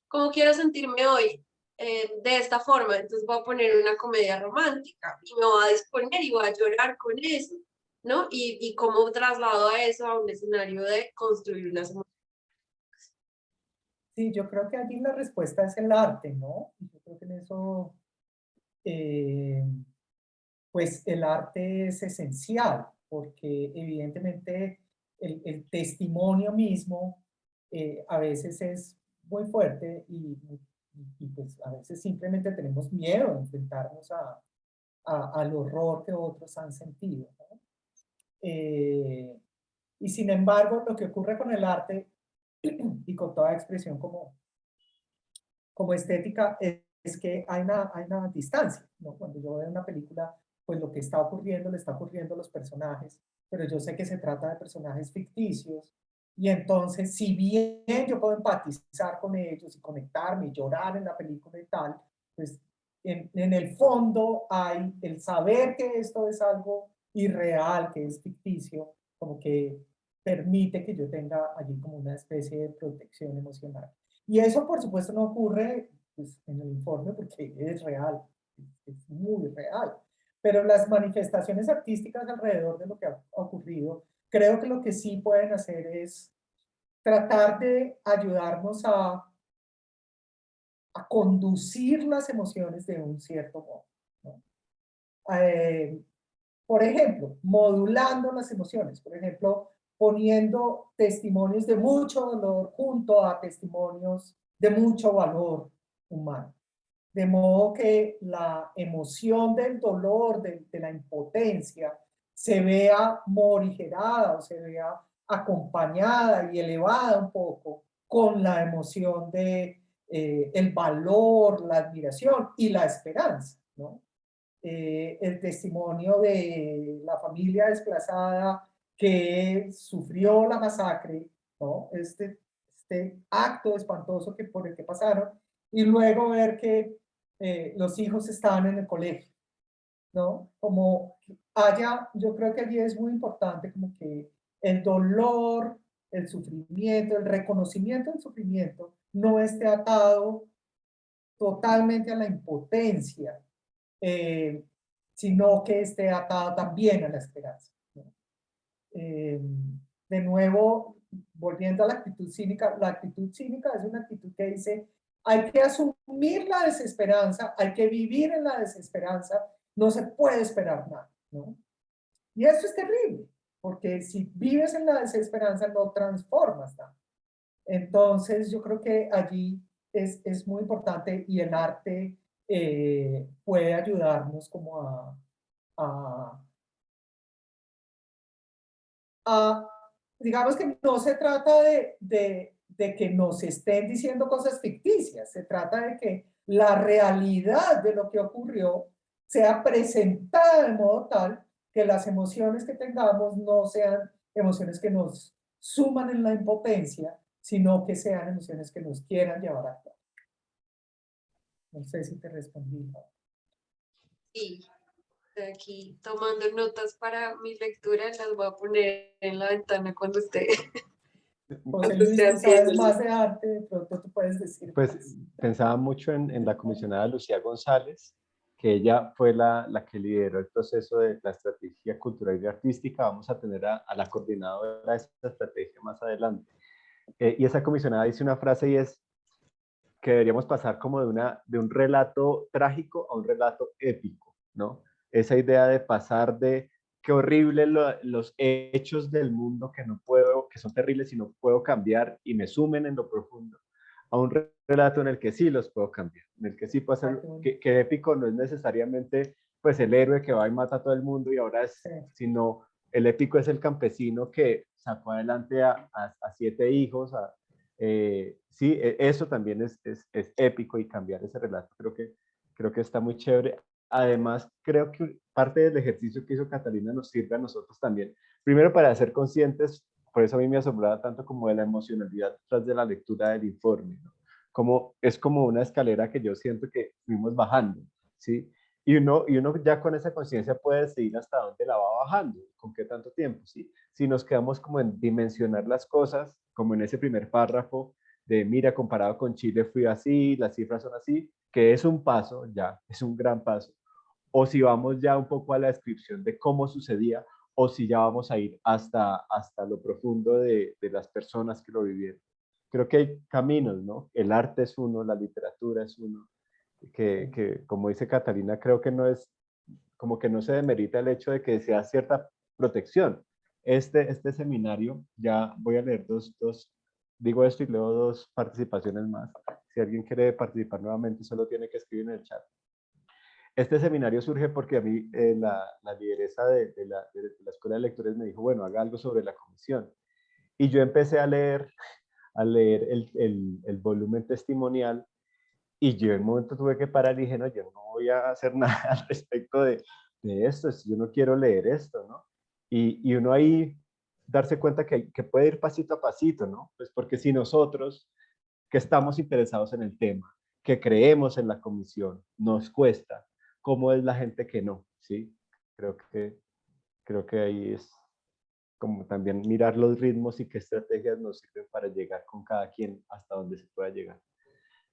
Como quiero sentirme hoy de esta forma, entonces voy a poner una comedia romántica y me voy a disponer y voy a llorar con eso, ¿no? Y cómo traslado a eso a un escenario de construir unas emociones. Sí, yo creo que allí la respuesta es el arte, ¿no? Yo creo que en eso, eh, pues el arte es esencial, porque evidentemente el testimonio mismo a veces es muy fuerte y, pues a veces simplemente tenemos miedo de enfrentarnos al horror que otros han sentido, ¿no? Y sin embargo, lo que ocurre con el arte y con toda expresión como estética es que hay una distancia, ¿no? Cuando yo veo una película, pues lo que está ocurriendo le está ocurriendo a los personajes, pero yo sé que se trata de personajes ficticios, y entonces si bien yo puedo empatizar con ellos y conectarme y llorar en la película y tal, pues en el fondo hay el saber que esto es algo irreal, que es ficticio, como que permite que yo tenga allí como una especie de protección emocional. Y eso, por supuesto, no ocurre pues, en el informe porque es real, es muy real. Pero las manifestaciones artísticas alrededor de lo que ha ocurrido, creo que lo que sí pueden hacer es tratar de ayudarnos a conducir las emociones de un cierto modo, ¿no? Por ejemplo, modulando las emociones, por ejemplo, poniendo testimonios de mucho dolor junto a testimonios de mucho valor humano. De modo que la emoción del dolor, de la impotencia, se vea morigerada o se vea acompañada y elevada un poco con la emoción de el valor, la admiración y la esperanza, ¿no? El testimonio de la familia desplazada que sufrió la masacre, ¿no? Este acto espantoso por el que pasaron, y luego ver que los hijos estaban en el colegio, ¿no? Como yo creo que allí es muy importante como que el dolor, el sufrimiento, el reconocimiento del sufrimiento no esté atado totalmente a la impotencia, eh, sino que esté atado también a la esperanza, ¿no? Eh, de nuevo, volviendo a la actitud cínica es una actitud que dice, hay que asumir la desesperanza, hay que vivir en la desesperanza, no se puede esperar nada, ¿no? Y eso es terrible, porque si vives en la desesperanza no transformas nada. Entonces, yo creo que allí es muy importante y el arte puede ayudarnos como a, a, digamos que no se trata de que nos estén diciendo cosas ficticias, se trata de que la realidad de lo que ocurrió sea presentada de modo tal que las emociones que tengamos no sean emociones que nos suman en la impotencia, sino que sean emociones que nos quieran llevar a actuar. No sé si te respondí. Sí, Estoy aquí tomando notas para mi lectura, las voy a poner en la ventana cuando esté, José cuando Luis, esté tú sabes haciéndolo. más de arte, de pronto tú puedes decir Pues más. pensaba mucho en la comisionada Lucía González, que ella fue la que lideró el proceso de la estrategia cultural y artística. Vamos a tener a la coordinadora de esta estrategia más adelante. Y esa comisionada dice una frase y es que deberíamos pasar como de un relato trágico a un relato épico, ¿no? Esa idea de pasar de qué horrible los hechos del mundo que no puedo, que son terribles y no puedo cambiar y me sumen en lo profundo, a un relato en el que sí los puedo cambiar, en el que sí puedo hacer, que épico no es necesariamente pues el héroe que va y mata a todo el mundo y ahora es, sino el épico es el campesino que sacó adelante a 7 hijos, sí, eso también es épico y cambiar ese relato creo que está muy chévere. Además, creo que parte del ejercicio que hizo Catalina nos sirve a nosotros también. Primero, para ser conscientes, por eso a mí me asombraba tanto como de la emocionalidad tras de la lectura del informe, ¿no? Es como una escalera que yo siento que fuimos bajando, ¿sí? Y uno ya con esa conciencia puede decidir hasta dónde la va bajando, con qué tanto tiempo, ¿sí? Si nos quedamos como en dimensionar las cosas, como en ese primer párrafo de, mira, comparado con Chile fui así, las cifras son así, que es un paso ya, es un gran paso. O si vamos ya un poco a la descripción de cómo sucedía, o si ya vamos a ir hasta lo profundo de las personas que lo vivieron. Creo que hay caminos, ¿no? El arte es uno, la literatura es uno, que como dice Catalina, creo que no es, como que no se demerita el hecho de que sea cierta protección. Este seminario, ya voy a leer digo esto y leo 2 participaciones más. Si alguien quiere participar nuevamente, solo tiene que escribir en el chat. Este seminario surge porque a mí la lideresa de la Escuela de Lectores me dijo, bueno, haga algo sobre la comisión. Y yo empecé a leer el volumen testimonial y yo en un momento tuve que parar y dije, no, yo no voy a hacer nada al respecto de esto, yo no quiero leer esto, ¿no? Y uno ahí darse cuenta que puede ir pasito a pasito, ¿no? Pues porque si nosotros que estamos interesados en el tema, que creemos en la comisión, nos cuesta, ¿cómo es la gente que no? ¿Sí? Creo que ahí es como también mirar los ritmos y qué estrategias nos sirven para llegar con cada quien hasta donde se pueda llegar.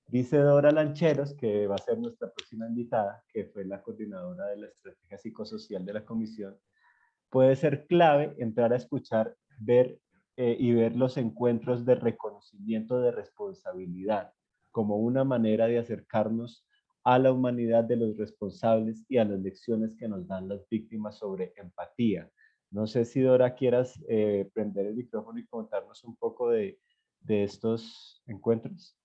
Dice Dora Lancheros, que va a ser nuestra próxima invitada, que fue la coordinadora de la estrategia psicosocial de la comisión, puede ser clave entrar a escuchar, ver y ver los encuentros de reconocimiento de responsabilidad como una manera de acercarnos a la humanidad de los responsables y a las lecciones que nos dan las víctimas sobre empatía. No sé si Dora quieras prender el micrófono y contarnos un poco de estos encuentros.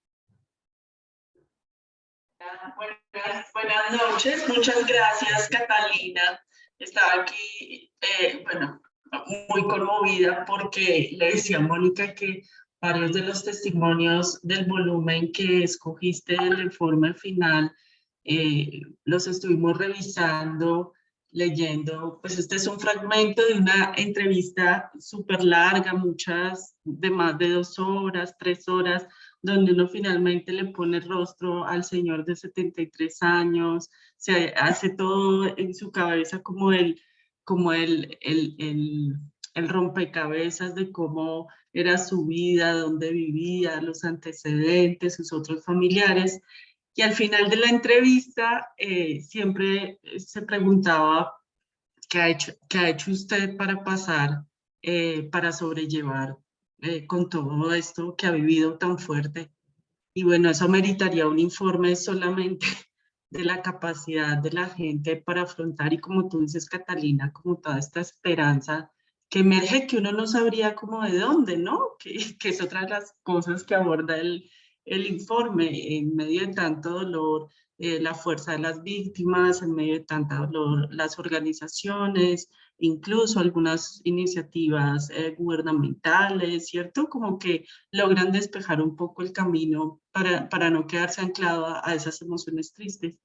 Buenas noches, muchas gracias Catalina. Estaba aquí, muy conmovida porque le decía a Mónica que varios de los testimonios del volumen que escogiste del informe final los estuvimos revisando, leyendo. Pues este es un fragmento de una entrevista súper larga, muchas de más de 2 horas, 3 horas, donde uno finalmente le pone rostro al señor de 73 años, se hace todo en su cabeza como el rompecabezas de cómo era su vida, dónde vivía, los antecedentes, sus otros familiares. Y al final de la entrevista siempre se preguntaba qué ha hecho usted para pasar, para sobrellevar con todo esto que ha vivido tan fuerte. Y bueno, eso meritaría un informe solamente de la capacidad de la gente para afrontar, y como tú dices, Catalina, como toda esta esperanza que emerge, que uno no sabría como de dónde, ¿no? Que es otra de las cosas que aborda el informe, en medio de tanto dolor, la fuerza de las víctimas, en medio de tanto dolor, las organizaciones, incluso algunas iniciativas gubernamentales, ¿cierto? Como que logran despejar un poco el camino para no quedarse anclado a esas emociones tristes.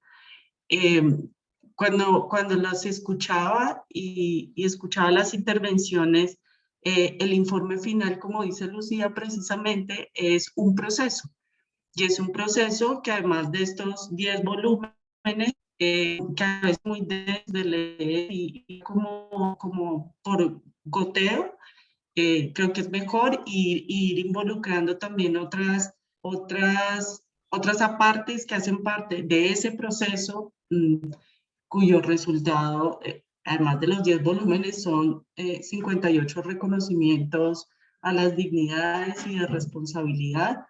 Cuando las escuchaba y escuchaba las intervenciones, el informe final, como dice Lucía, precisamente es un proceso. Y es un proceso que además de estos 10 volúmenes, que a veces muy de leer y como por goteo. Creo que es mejor ir involucrando también otras apartes que hacen parte de ese proceso, cuyo resultado, además de los 10 volúmenes, son 58 reconocimientos a las dignidades y de responsabilidad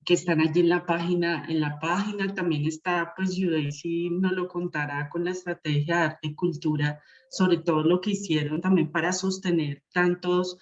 que están allí en la página. En la página también está, pues Yudeisi nos lo contará con la estrategia de arte y cultura, sobre todo lo que hicieron también para sostener tantos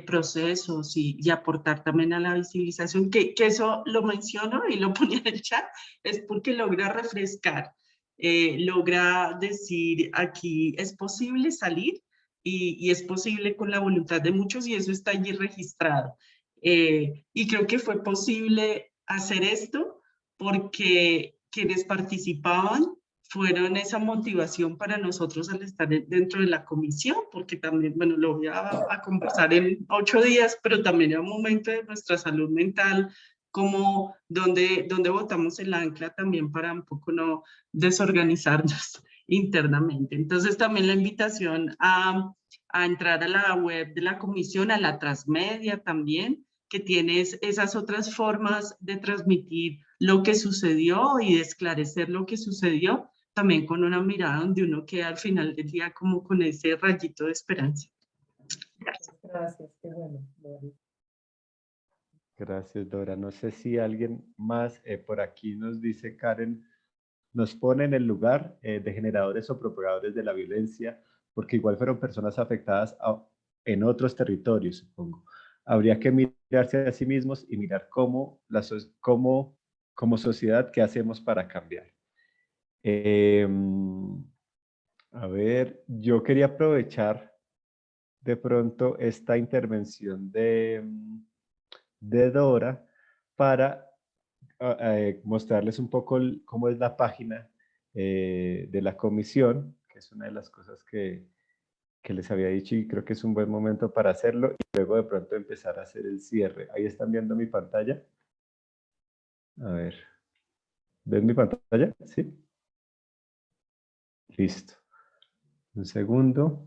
procesos y aportar también a la visibilización, que eso lo menciono y lo ponía en el chat, es porque logra refrescar, logra decir aquí es posible salir y es posible con la voluntad de muchos y eso está allí registrado. Y creo que fue posible hacer esto porque quienes participaban fueron esa motivación para nosotros al estar dentro de la comisión, porque también, bueno, lo voy a conversar en 8 días, pero también era un momento de nuestra salud mental, como donde botamos el ancla también para un poco no desorganizarnos internamente. Entonces también la invitación a entrar a la web de la comisión, a la Transmedia también, que tienes esas otras formas de transmitir lo que sucedió y de esclarecer lo que sucedió, también con una mirada donde uno queda al final del día como con ese rayito de esperanza. Gracias. Gracias, qué bueno, Lore. Gracias, Dora. No sé si alguien más por aquí nos dice, Karen, nos pone en el lugar de generadores o propagadores de la violencia, porque igual fueron personas afectadas en otros territorios, supongo. Habría que mirarse a sí mismos y mirar cómo, como sociedad, qué hacemos para cambiar. A ver, yo quería aprovechar de pronto esta intervención de Dora para mostrarles un poco cómo es la página de la comisión, que es una de las cosas que les había dicho y creo que es un buen momento para hacerlo y luego de pronto empezar a hacer el cierre. Ahí están viendo mi pantalla. A ver, ¿ven mi pantalla? Sí. Listo. Un segundo.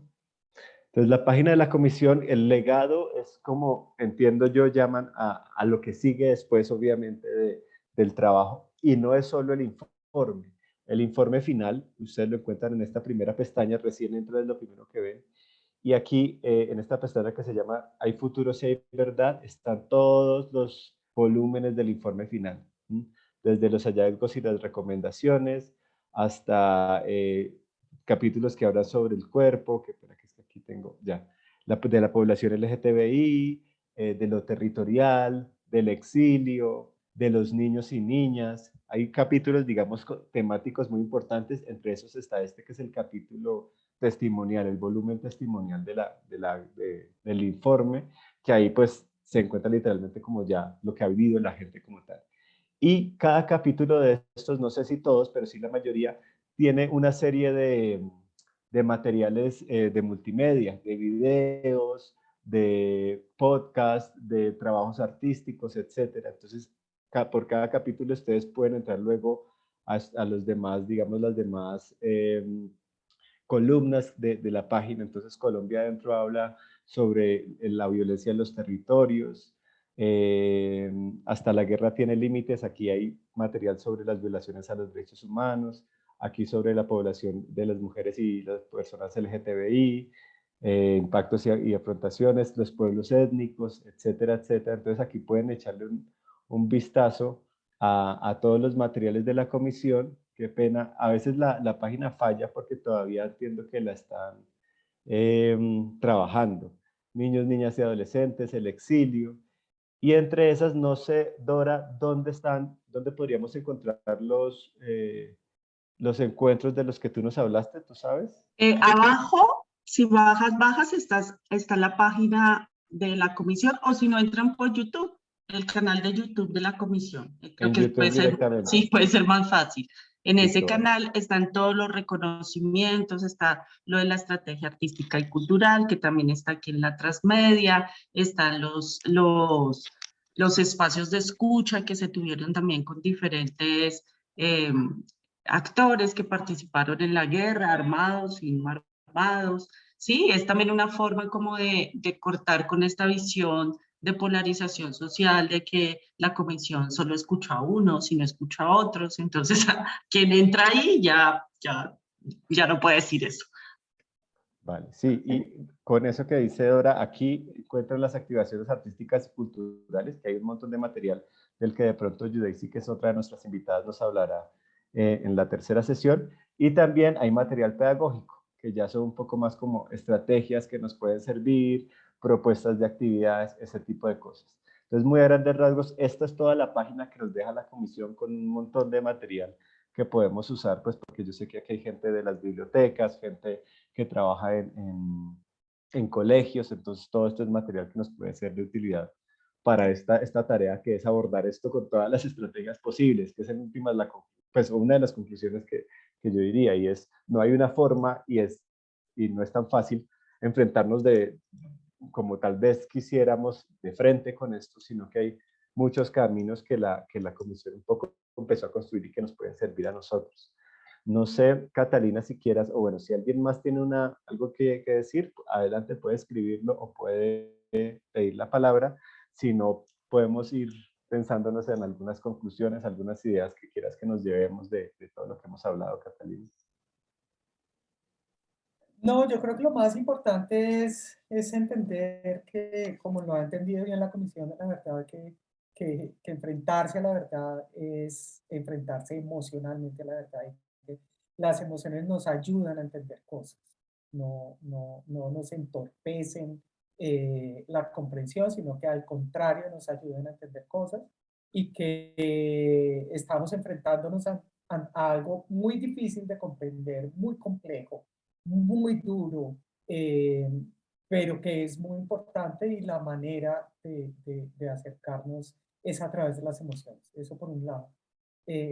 Entonces, la página de la comisión, el legado es como, entiendo yo, llaman a lo que sigue después, obviamente, del trabajo. Y no es solo el informe. El informe final, ustedes lo encuentran en esta primera pestaña, recién entra, es lo primero que ven. Y aquí, en esta pestaña que se llama Hay futuro si hay verdad, están todos los volúmenes del informe final. Desde los hallazgos y las recomendaciones, hasta capítulos que hablan sobre el cuerpo, que aquí tengo ya, de la población LGTBI, de lo territorial, del exilio, de los niños y niñas. Hay capítulos, digamos, temáticos muy importantes, entre esos está este que es el capítulo testimonial, el volumen testimonial del informe, que ahí pues se encuentra literalmente como ya lo que ha vivido la gente como tal. Y cada capítulo de estos, no sé si todos, pero sí la mayoría, tiene una serie de materiales de multimedia, de videos, de podcast, de trabajos artísticos, etc. Entonces, por cada capítulo ustedes pueden entrar luego a los demás, digamos, las demás columnas de la página. Entonces, Colombia Adentro habla sobre la violencia en los territorios, hasta la guerra tiene límites. Aquí hay material sobre las violaciones a los derechos humanos, aquí sobre la población de las mujeres y las personas LGTBI, impactos y afrontaciones, los pueblos étnicos, etcétera, etcétera. Entonces aquí pueden echarle un vistazo a todos los materiales de la comisión. Qué pena, a veces la página falla porque todavía entiendo que la están trabajando. Niños, niñas y adolescentes, el exilio. Y entre esas, no sé, Dora, ¿dónde podríamos encontrar los encuentros de los que tú nos hablaste? ¿Tú sabes? Abajo, si bajas, está la página de la comisión, o si no, entran por YouTube, el canal de YouTube de la comisión. Creo En que YouTube directamente. sí, puede ser más fácil. En ese Listo, canal están todos los reconocimientos, está lo de la estrategia artística y cultural, que también está aquí en la Transmedia, están los espacios de escucha que se tuvieron también con diferentes actores que participaron en la guerra, armados y no armados. Sí, es también una forma como de cortar con esta visión de polarización social, de que la comisión solo escucha a unos y no escucha a otros. Entonces, quien entra ahí ya no puede decir eso. Vale, sí, y con eso que dice Dora, aquí encuentran las activaciones artísticas y culturales, que hay un montón de material del que de pronto Yudeisi, que es otra de nuestras invitadas, nos hablará en la tercera sesión. Y también hay material pedagógico, que ya son un poco más como estrategias que nos pueden servir, propuestas de actividades, ese tipo de cosas. Entonces, muy a grandes rasgos, esta es toda la página que nos deja la comisión con un montón de material que podemos usar, pues porque yo sé que aquí hay gente de las bibliotecas, gente que trabaja en colegios, entonces todo esto es material que nos puede ser de utilidad para esta tarea, que es abordar esto con todas las estrategias posibles, que es en últimas pues una de las conclusiones que yo diría, y es, no hay una forma y no es tan fácil enfrentarnos como tal vez quisiéramos de frente con esto, sino que hay muchos caminos que la comisión un poco empezó a construir y que nos pueden servir a nosotros. No sé, Catalina, si quieras, o bueno, si alguien más tiene algo que decir, adelante, puede escribirlo o puede pedir la palabra. Si no, podemos ir pensándonos en algunas conclusiones, algunas ideas que quieras que nos llevemos de todo lo que hemos hablado, Catalina. No, yo creo que lo más importante es entender que, como lo ha entendido bien la Comisión de la Verdad, que enfrentarse a la verdad es enfrentarse emocionalmente a la verdad. Y que las emociones nos ayudan a entender cosas, no nos entorpecen la comprensión, sino que al contrario nos ayudan a entender cosas y que estamos enfrentándonos a algo muy difícil de comprender, muy complejo, muy duro, pero que es muy importante, y la manera de acercarnos es a través de las emociones. Eso por un lado.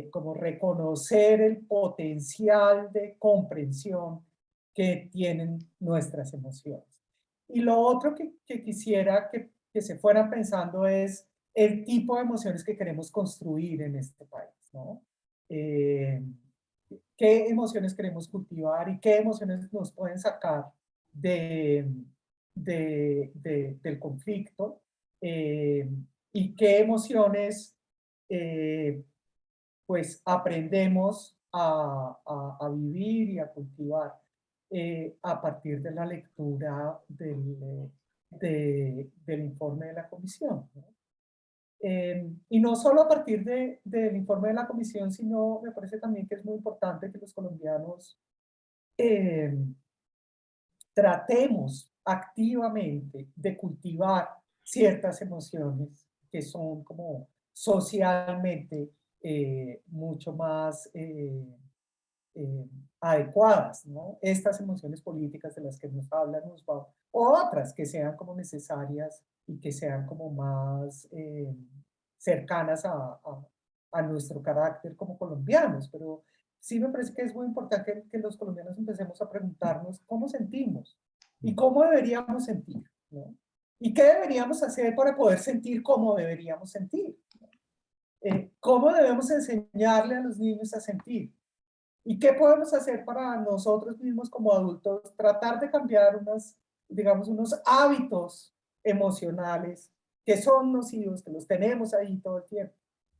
Como reconocer el potencial de comprensión que tienen nuestras emociones. Y lo otro que quisiera que se fueran pensando es el tipo de emociones que queremos construir en este país, ¿no? Qué emociones queremos cultivar y qué emociones nos pueden sacar del conflicto, y qué emociones pues aprendemos a vivir y a cultivar a partir de la lectura del informe de la comisión, ¿no? Y no solo a partir del informe de la comisión, sino me parece también que es muy importante que los colombianos eh, tratemos activamente de cultivar ciertas emociones que son como socialmente mucho más eh, adecuadas, ¿no? Estas emociones políticas de las que nos habla Nussbaum, o otras que sean como necesarias y que sean como más cercanas a nuestro carácter como colombianos. Pero sí me parece que es muy importante que los colombianos empecemos a preguntarnos cómo sentimos y cómo deberíamos sentir, ¿no? Y qué deberíamos hacer para poder sentir como deberíamos sentir. ¿Cómo debemos enseñarle a los niños a sentir? ¿Y qué podemos hacer para nosotros mismos como adultos? Tratar de cambiar digamos, unos hábitos emocionales que son nocivos, que los tenemos ahí todo el tiempo.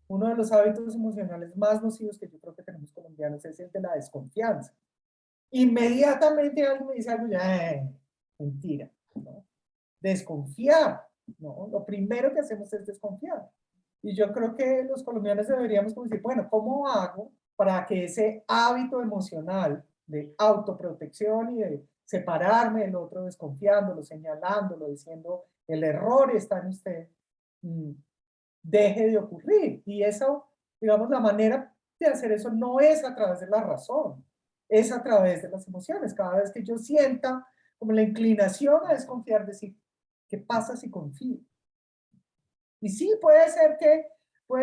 Uno de los hábitos emocionales más nocivos que yo creo que tenemos colombianos es el de la desconfianza. Inmediatamente alguien me dice algo, ya, mentira, ¿no? Desconfiar, ¿no? Lo primero que hacemos es desconfiar. Y yo creo que los colombianos deberíamos decir, bueno, ¿cómo hago para que ese hábito emocional de autoprotección y de separarme del otro, desconfiándolo, señalándolo, diciendo el error está en usted, deje de ocurrir? Y eso, digamos, la manera de hacer eso no es a través de la razón, es a través de las emociones. Cada vez que yo sienta como la inclinación a desconfiar, decir, ¿qué pasa si confío? Y sí, puede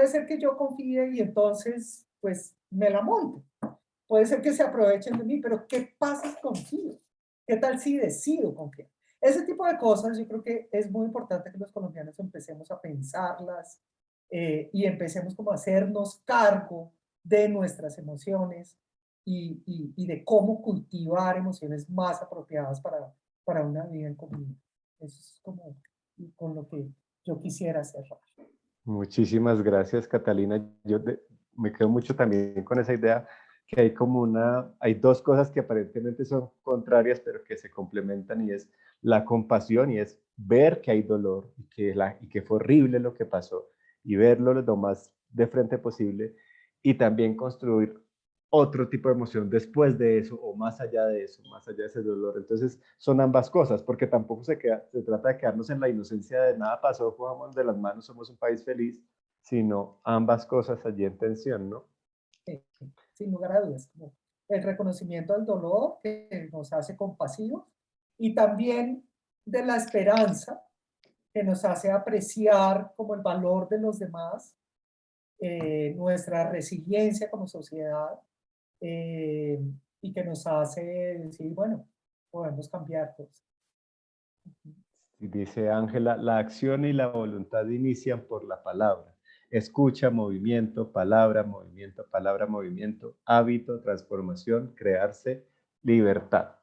ser que yo confíe y entonces, pues, me la monte. Puede ser que se aprovechen de mí, pero ¿qué pasa si confío? ¿Qué tal si decido confiar? Ese tipo de cosas yo creo que es muy importante que los colombianos empecemos a pensarlas y empecemos como a hacernos cargo de nuestras emociones y de cómo cultivar emociones más apropiadas para una vida en comunidad. Eso es como con lo que yo quisiera cerrar. Muchísimas gracias, Catalina. Me quedo mucho también con esa idea que hay dos cosas que aparentemente son contrarias, pero que se complementan, y es la compasión, y es ver que hay dolor y que fue horrible lo que pasó, y verlo lo más de frente posible, y también construir otro tipo de emoción después de eso, o más allá de eso, más allá de ese dolor. Entonces son ambas cosas, porque tampoco se trata de quedarnos en la inocencia de nada pasó, jugamos de las manos, somos un país feliz, sino ambas cosas allí en tensión, ¿no? Sí, sin lugar a dudas, como el reconocimiento del dolor que nos hace compasivos y también de la esperanza que nos hace apreciar como el valor de los demás, nuestra resiliencia como sociedad, y que nos hace decir, bueno, podemos cambiar cosas. Y dice Ángela, la acción y la voluntad inician por la palabra. Escucha, movimiento, palabra, movimiento, hábito, transformación, crearse, libertad.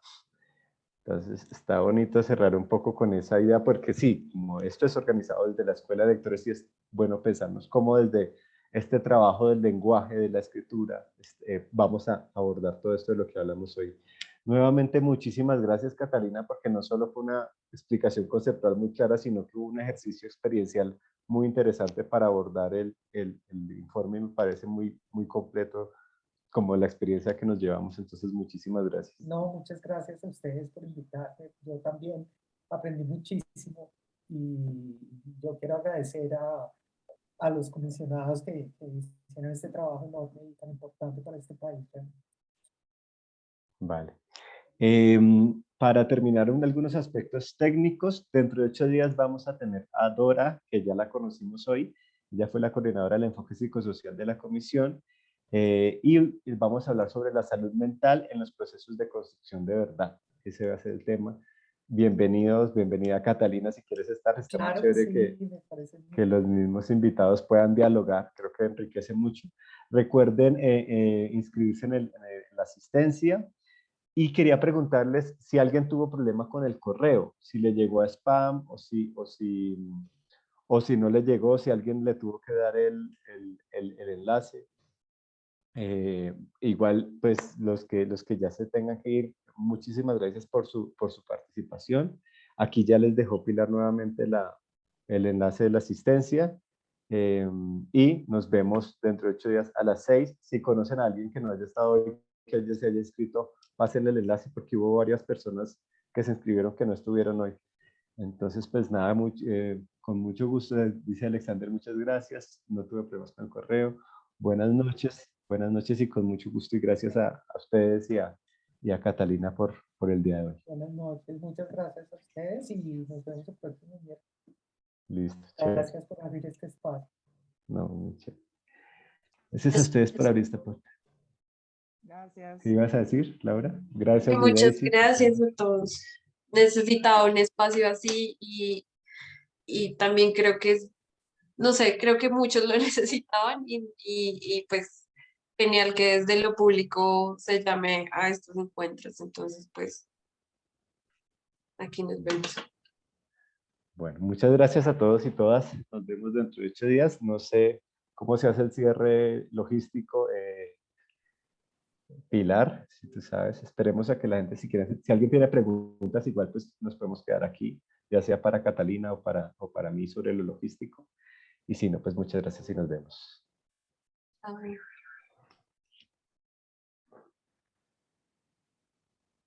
Entonces está bonito cerrar un poco con esa idea, porque sí, como esto es organizado desde la Escuela de Lectores, y es bueno pensarnos cómo desde este trabajo del lenguaje, de la escritura, vamos a abordar todo esto de lo que hablamos hoy. Nuevamente, muchísimas gracias, Catalina, porque no solo fue una explicación conceptual muy clara, sino que hubo un ejercicio experiencial muy interesante para abordar el informe, y me parece muy, muy completo como la experiencia que nos llevamos. Entonces, muchísimas gracias. No, muchas gracias a ustedes por invitarme. Yo también aprendí muchísimo y yo quiero agradecer a los comisionados que hicieron este trabajo enorme y tan importante para este país. Vale. Para terminar algunos aspectos técnicos, dentro de 8 días vamos a tener a Dora, que ya la conocimos hoy. Ella fue la coordinadora del enfoque psicosocial de la comisión, y vamos a hablar sobre la salud mental en los procesos de construcción de verdad. Ese va a ser el tema. Bienvenidos, bienvenida Catalina, si quieres estar. Está muy Claro que chévere sí, me parece muy que los mismos invitados puedan dialogar, creo que enriquece mucho. Recuerden inscribirse en la asistencia. Y quería preguntarles si alguien tuvo problema con el correo, si le llegó a spam o si no le llegó, si alguien le tuvo que dar el enlace. Igual, pues los que ya se tengan que ir, muchísimas gracias por su participación. Aquí ya les dejó Pilar nuevamente el enlace de la asistencia, y nos vemos dentro de 8 días a las 6. Si conocen a alguien que no haya estado hoy, que ya se haya inscrito, pásenle el enlace, porque hubo varias personas que se inscribieron que no estuvieron hoy. Entonces, pues nada, con mucho gusto, dice Alexander, muchas gracias. No tuve problemas con el correo. Buenas noches y con mucho gusto, y gracias a ustedes y a Catalina por el día de hoy. buenas noches, muchas gracias a ustedes y nos vemos el próximo miércoles. Listo, chévere. Gracias por abrir este espacio. No, muy chévere. Gracias a ustedes por abrir esta puerta. Gracias. ¿Qué ibas a decir, Laura? Gracias, mi Muchas Daisy. gracias a todos. Necesitaba un espacio así y también creo que es, no sé, creo que muchos lo necesitaban y pues genial que desde lo público se llame a estos encuentros. Entonces, pues aquí nos vemos. Bueno, muchas gracias a todos y todas. Nos vemos dentro de 8 días. No sé cómo se hace el cierre logístico. Pilar, si tú sabes, esperemos a que la gente, si alguien tiene preguntas, igual pues nos podemos quedar aquí, ya sea para Catalina o para mí sobre lo logístico. Y si no, pues muchas gracias y nos vemos. A ver.